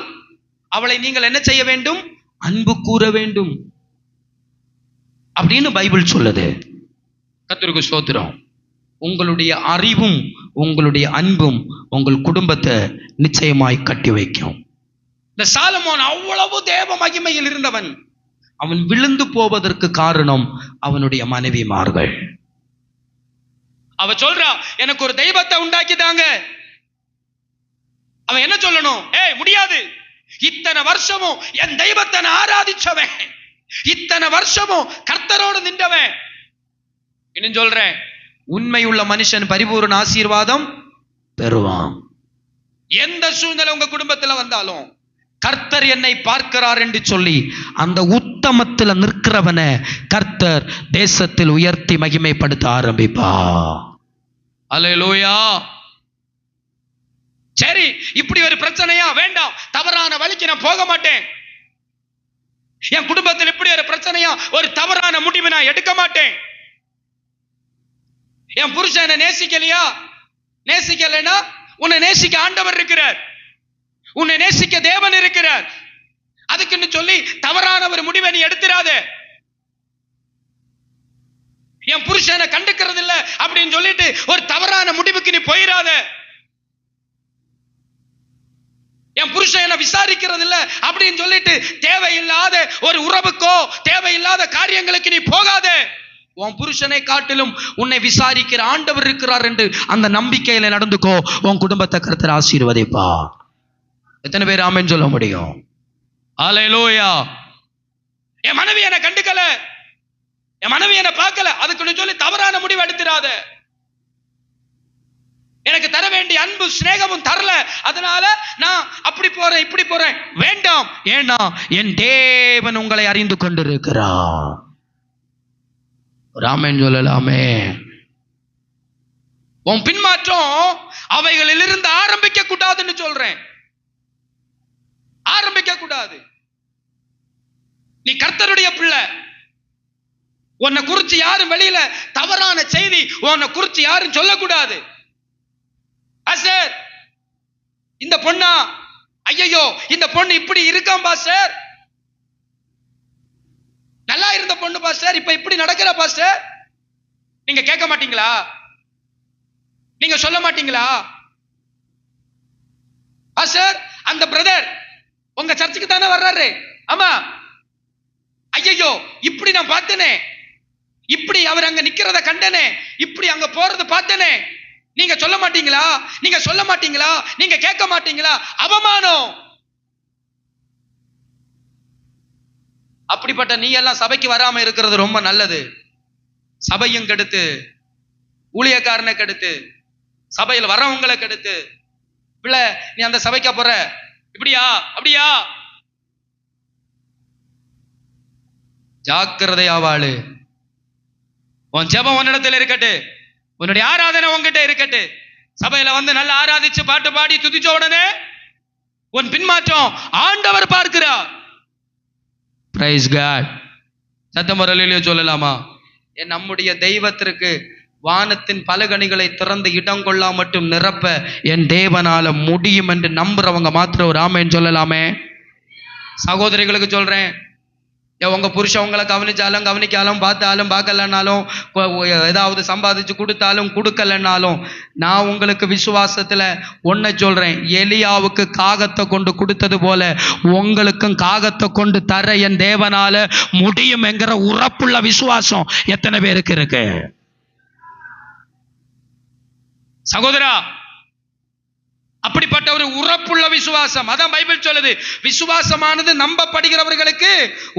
[SPEAKER 1] அவளை நீங்கள் என்ன செய்ய வேண்டும், அன்பு கூற வேண்டும் அப்படின்னு பைபிள் சொல்லுது. கர்த்தருக்கு ஸ்தோத்திரம். உங்களுடைய அறிவும் உங்களுடைய அன்பும் உங்கள் குடும்பத்தை நிச்சயமாய் கட்டி வைக்கும். இந்த சாலமோன் அவ்வளவு தேவ மகிமையில் இருந்தவன். அவன் விழுந்து போவதற்கு காரணம் அவனுடைய மனைவிமார்கள். அவ சொல்றா, எனக்கு ஒரு தெய்வத்தை உண்டாக்கிட்டாங்க. அவன் என்ன சொல்லணும், முடியாது, இத்தனை வருஷமும் என் தெய்வத்தை ஆராதிச்சவன், இத்தனை வருஷமும் கர்த்தரோடு நின்றவன். இன்னும் சொல்றேன், உண்மையுள்ள மனுஷன் பரிபூர்ண ஆசீர்வாதம் பெறுவான். எந்த சூழ்நிலை உங்க குடும்பத்துல வந்தாலும் கர்த்தர் என்னை பார்க்கிறார் என்று சொல்லி அந்த உத்தமத்துல நிற்கிறவனை கர்த்தர் தேசத்தில் உயர்த்தி மகிமைப்படுத்த ஆரம்பிப்பா. அல்லேலூயா. சரி, இப்படி ஒரு பிரச்சனையா? வேண்டாம், தவறான வழிக்கு நான் போக மாட்டேன். என் குடும்பத்தில் இப்படி ஒரு பிரச்சனையா? ஒரு தவறான முடிவு நான் எடுக்க மாட்டேன். என் புருஷன் என்ன நேசிக்கலையா? நேசிக்கலைன்னா உன்னை நேசிக்க ஆண்டவர் இருக்கிறார், உன்னை நேசிக்க தேவன் இருக்கிறார். அதுக்குன்னு சொல்லி தவறான ஒரு முடிவை நீ எடுத்துறாத. என் புருஷனை கண்டுக்கிறது இல்ல அப்படின்னு சொல்லிட்டு ஒரு தவறான முடிவுக்கு நீ போயிடாத. என் புருஷன் என்ன விசாரிக்கிறது இல்ல அப்படின்னு சொல்லிட்டு தேவையில்லாத ஒரு உறவுக்கோ தேவையில்லாத காரியங்களுக்கு நீ போகாத. உன் புருஷனை காட்டிலும் உன்னை விசாரிக்கிற ஆண்டவர் இருக்கிறார் என்று அந்த நம்பிக்கையில நடந்துக்கோ. உன் குடும்பத்தை கர்த்தர் ஆசீர்வதிப்பா. எத்தனை பேர் ஆமென் சொல்ல முடியும்? அல்லேலூயா. என் மனைவி என்னை கண்டுக்கல, என் மனைவி என்னை பார்க்கல, அதுக்குன்னு சொல்லி தவறான முடிவு எடுத்துறாத. எனக்கு தர வேண்டிய அன்பு சிநேகமும் தரல, அதனால நான் அப்படி போறேன் இப்படி போறேன். வேண்டாம். ஏன்னா என் தேவன் உங்களை அறிந்து கொண்டிருக்கிறார். ஆமென் சொல்லலாமே. உன் பின்மாற்றம் அவைகளிலிருந்து ஆரம்பிக்க கூடாதுன்னு சொல்றேன். ஆரம்பிக்க கூடாது. நீ கர்த்தருடைய பிள்ளை. உன்னை குறிச்சு யாரும் வெளியில தவறான செய்தி உன்னை குறிச்சு யாரும் சொல்லக்கூடாது. பாஸ்டர், இந்த பொண்ணா, ஐயோ இந்த பொண்ணு இப்படி இருக்காம் பாஸ்டர், நல்லா இருந்த பொண்ணு பாஸ்டர், இப்ப இப்படி நடக்கிற பாஸ்டர், நீங்க கேட்க மாட்டீங்களா? நீங்க சொல்ல மாட்டீங்களா? பாஸ்டர், அந்த பிரதர் உங்க சர்ச்சுக்கு தானே வர்றாரு, ஆமா, ஐயோ இப்படி நான் பார்த்தனே, இப்படி அவர் அங்க நிக்கிறத கண்டனே, இப்படி அங்க போறது பார்த்தனே, நீங்க சொல்ல மாட்டீங்களா? நீங்க சொல்ல மாட்டீங்களா? நீங்க கேட்க மாட்டீங்களா? அவமானம். அப்படிப்பட்ட நீ எல்லாம் சபைக்கு வராம இருக்கிறது ரொம்ப நல்லது. சபையும் கெடுத்து, ஊழியக்காரனை கெடுத்து, சபையில் வரவங்களை கெடுத்து, பிள்ளை நீ அந்த சபைக்க போற, இப்படியா அப்படியா? ஜாக்கிரதையா வாழு. உன் ஜெபம் உன்னிடத்தில் இருக்கட்டு, உன்னுடைய ஆராதனை உன்கிட்ட இருக்கட்டு. சபையில வந்து நல்லா ஆராதிச்சு பாட்டு பாடி துதிச்ச உடனே உன் பின்மாற்றம் ஆண்டவர் பார்க்கிறார். Praise God. சத்தம் வரலையோ சொல்லலாமா? நம்முடைய தெய்வத்திற்கு வானத்தின் பலகணிகளை திறந்து இடம் கொள்ளா மட்டும் நிரப்ப என் தேவனால முடியும் என்று நம்புறவங்க மாத்திரம் ஒரு ஆமென் சொல்லலாமே. சகோதரிகளுக்கு சொல்றேன், உங்க புருஷன் உங்களை கவனிச்சாலும் கவனிக்காலும், பார்த்தாலும் பார்க்கலனாலும், ஏதாவது சம்பாதிச்சு கொடுத்தாலும் கொடுக்கலனாலும், நான் உங்களுக்கு விசுவாசத்துல ஒன்ன சொல்றேன், எலியாவுக்கு காகத்தை கொண்டு கொடுத்தது போல உங்களுக்கும் காகத்தை கொண்டு தர என் தேவனால முடியும் என்கிற உறப்புள்ள விசுவாசம் எத்தனை பேருக்கு இருக்கு? சகோதரா, அப்படிப்பட்ட ஒரு உறப்புள்ள விசுவாசம், அதான் பைபிள் சொல்லுது, விசுவாசமானது நம்பப்படுகிறவர்களுக்கு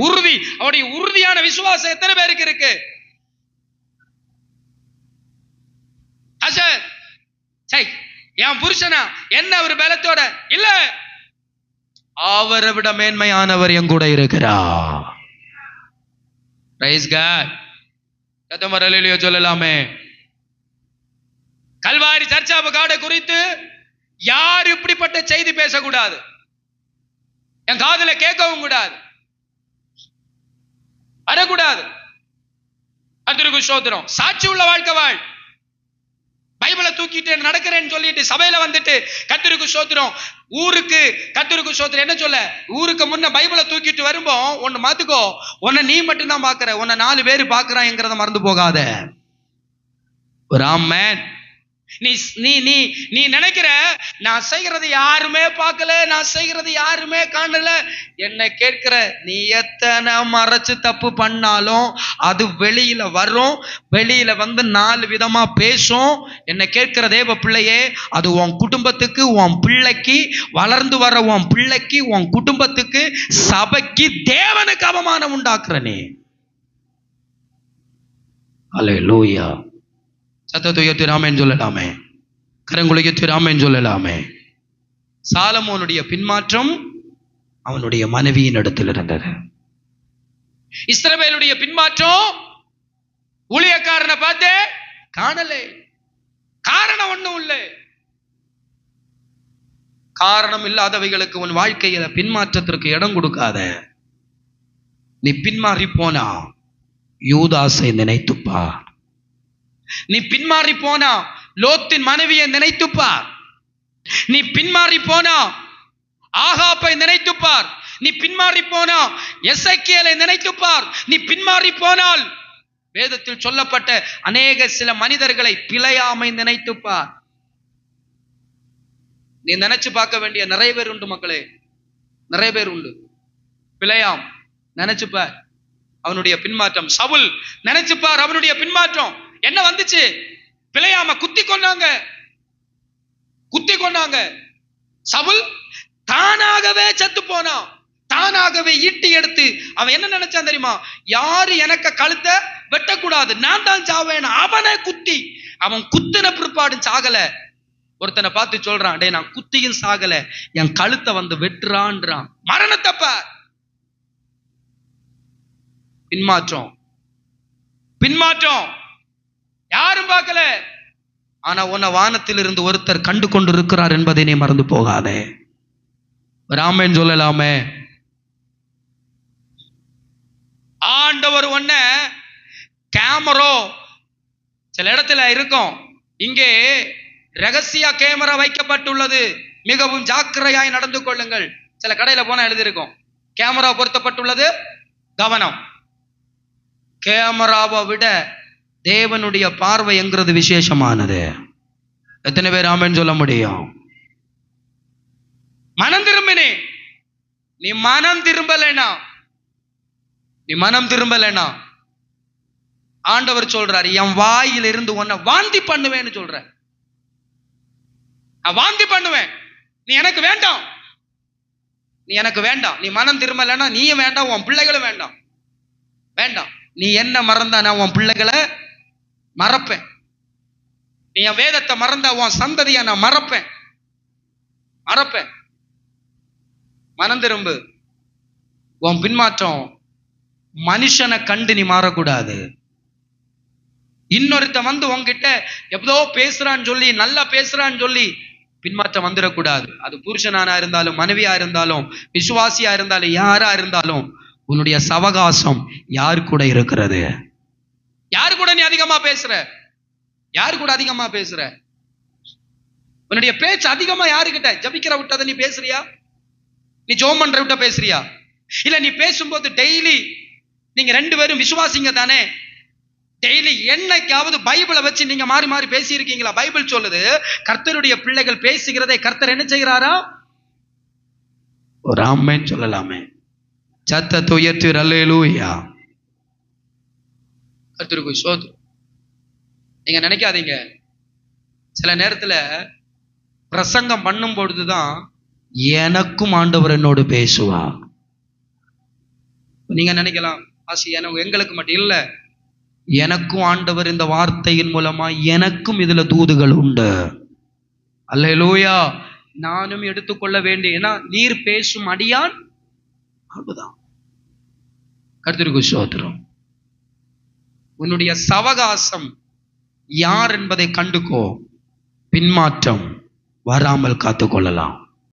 [SPEAKER 1] உறுதி. அவருடைய உறுதியான விசுவாசம் எத்தனை பேருக்கு இருக்கு? என் புருஷனா என்ன ஒரு பலத்தோட இல்ல, அவரை விட மேன்மையானவர் என் கூட இருக்கிறார். Price God. கதமரலியோ சொல்லலாமே. கல்வாரி சர்ச்சாப காடை குறித்து யார் இப்படிப்பட்ட செய்தி பேசக்கூடாது, என் காதுல கேட்கவும் கூடாது, வரக்கூடாது. கர்த்தருக்கு ஸ்தோத்திரம். சாட்சி உள்ள வாழ்க்கை வாழ். பைபிளை தூக்கிட்டு நடக்கிறேன்னு சொல்லிட்டு சபையில வந்துட்டு கர்த்தருக்கு ஸ்தோத்திரம், ஊருக்கு கர்த்தருக்கு ஸ்தோத்திரம் என்ன சொல்ல, ஊருக்கு முன்ன பைபிளை தூக்கிட்டு வரும்போ ஒன்னு மாத்துக்கோ, உன்னை நீ மட்டும் தான் பாக்குற, உன்னை 4 பேர் பாக்குறாங்கிறத மறந்து போகாத. ஒரு ஆமென். நீ நீ நீ நீ நினைக்கிற நான் செய்கிறது யாருமே பார்க்கல, நான் செய்கிறது யாருமே காணல, என்ன கேட்கிற நீ எத்தனை மறைச்சு தப்பு பண்ணாலும் அது வெளியில வரும், வெளியில வந்து 4 விதமா பேசும். என்ன கேட்கிற தேவ பிள்ளையே, அது உன் குடும்பத்துக்கு, உன் பிள்ளைக்கு, வளர்ந்து வர உன் பிள்ளைக்கு, உன் குடும்பத்துக்கு, சபைக்கு, தேவனுக்கு அவமானம் உண்டாக்குற நீ. அல்லேலூயா. சத்தத்தை உயர்த்தி ஆமென் சொல்லலாமே. கரங்குலையத்தி ஆமென் சொல்லலாமே. சாலமோனுடைய பின்மாற்றம் அவனுடைய மனைவியின் இடத்தில் இருந்தது. இஸ்ரவேலுடைய பின்மாற்றம் ஊழியக்காரனை பார்த்து காணலே. காரணம் ஒண்ணும் இல்லை. காரணம் இல்லாதவைகளுக்கு உன் வாழ்க்கையில பின்மாற்றத்திற்கு இடம் கொடுக்காத. நீ பின்மாறி போனா யூதாசை நினைத்துப்பார். நீ பின்மாறி போனா லோத்தின் மனைவியை நினைத்துப்பார். நீ பின்மாறி போனா ஆகாப்பை நினைத்துப்பார். நீ பின்மாறி போனா எசேக்கியேலை நினைத்துப்பார். நீ பின்மாறி போனால் வேதத்தில் சொல்லப்பட்ட அநேக சில மனிதர்களை பிழையாமை நினைத்துப்பார். நீ நினைச்சு பார்க்க வேண்டிய நிறைய பேர் உண்டு மக்களே, நிறைய பேர் உண்டு. பிழையாம் நினைச்சுப்பார் அவனுடைய பின்மாற்றம். சவுல் நினைச்சுப்பார் அவனுடைய பின்மாற்றம். என்ன வந்துச்சு? பிழையாம குத்தி கொண்டாங்க. சவுல் தானாகவே செத்து போனான். தானாகவே ஈட்டி எடுத்து அவன் என்ன நினைச்சான் தெரியுமா? யாரு எனக்கு கழுத்தை வெட்டக்கூடாது, நான் தான் சாவேன். அவனை குத்தி, அவன் குத்தின பிற்பாடு சாகல. ஒருத்தனை பார்த்து சொல்றான், டே நான் குத்தியும் சாகல, என் கழுத்தை வந்து வெட்டுறான்றான். மரணத்தப்ப பின்மாற்றம் யாரும் பார்க்கல. ஆனா உன்னை வானத்தில் இருந்து ஒருத்தர் கண்டு கொண்டு இருக்கிறார் என்பதை நீ மறந்து போகாதே. ராமன் சொல்லலாமே, ஆண்டவர் ஒன்ன கேமரா சில இடத்துல இருக்கும். இங்கே ரகசிய கேமரா வைக்கப்பட்டுள்ளது, மிகவும் ஜாக்கிரதையாய் நடந்து கொள்ளுங்கள். சில கடையில போனா எழுதியிருக்கும், கேமரா பொருத்தப்பட்டுள்ளது, கவனம். கேமராவை விட தேவனுடைய பார்வை என்கிறது விசேஷமானது. எத்தனை பேர் ஆமென் சொல்ல முடியும்? மனம் திரும்பினே. நீ மனம் திரும்பலைனா ஆண்டவர் சொல்றாரு, என் வாயில இருந்து உன்னை வாந்தி பண்ணுவேன்னு சொல்ற. நான் வாந்தி பண்ணுவேன். நீ எனக்கு வேண்டாம். நீ மனம் திரும்பலைன்னா நீயும் வேண்டாம், உன் பிள்ளைகளும் வேண்டாம். நீ என்ன மறந்தா நான் உன் பிள்ளைகளை மறப்பேன். நீ என் வேதத்தை மறந்தா உன் சந்ததியை நான் மறப்பேன். மனம் திரும்பு. உன் பின்மாற்றம் மனுஷனை கண்டு நீ மாறக்கூடாது. இன்னொருத்த வந்து உன்கிட்ட எவ்வளோ பேசுறான்னு சொல்லி, நல்லா பேசுறான்னு சொல்லி பின்மாற்றம் வந்துடக்கூடாது. அது புருஷனானா இருந்தாலும், மனைவியா இருந்தாலும், விசுவாசியா இருந்தாலும், யாரா இருந்தாலும், உன்னுடைய சவகாசம் யாரு கூட இருக்கிறது? யாரு கூட நீ அதிகமா பேசுற? உன்னுடைய பேச்சு அதிகமா யாருக்கிட்ட? ஜபிக்கிற விட்டதை நீ பேசுறியா? நீ ஜெபம் பண்ற விட்ட பேசுறியா? இல்ல நீ பேசும்போது டெய்லி நீங்க ரெண்டு பேரும் விசுவாசிங்க தானே, டெய்லி என்னைக்காவது பைபிளை வச்சு நீங்க மாறி மாறி பேசி இருக்கீங்களா? பைபிள் சொல்லுது, கர்த்தருடைய பிள்ளைகள் பேசுகிறதை கர்த்தர் என்ன செய்கிறாரா? ஒரு ஆமென் சொல்லலாமே. சத்தத்தை உயர்த்தி அல்லேலூயா. கர்த்தருக்கு ஸ்தோத்திரம். நீங்க நினைக்காதீங்க, சில நேரத்துல பிரசங்கம் பண்ணும் பொழுதுதான் எனக்கும் ஆண்டவர் என்னோடு பேசுவா. நீங்க நினைக்கலாம், எங்களுக்கு மட்டும் இல்ல, எனக்கும் ஆண்டவர் இந்த வார்த்தையின் மூலமா எனக்கும் இதுல தூதுகள் உண்டு. அல்லேலூயா. நானும் எடுத்துக்கொள்ள வேண்டிய, ஏன்னா நீர் பேசும் அடியான் அவ்வளவுதான். கர்த்தருக்கு ஸ்தோத்திரம். உன்னுடைய சவகாசம் யார் என்பதை கண்டுக்கோ, பின்மாற்றம் வராமல் காத்துக்கொள்ளலாம்.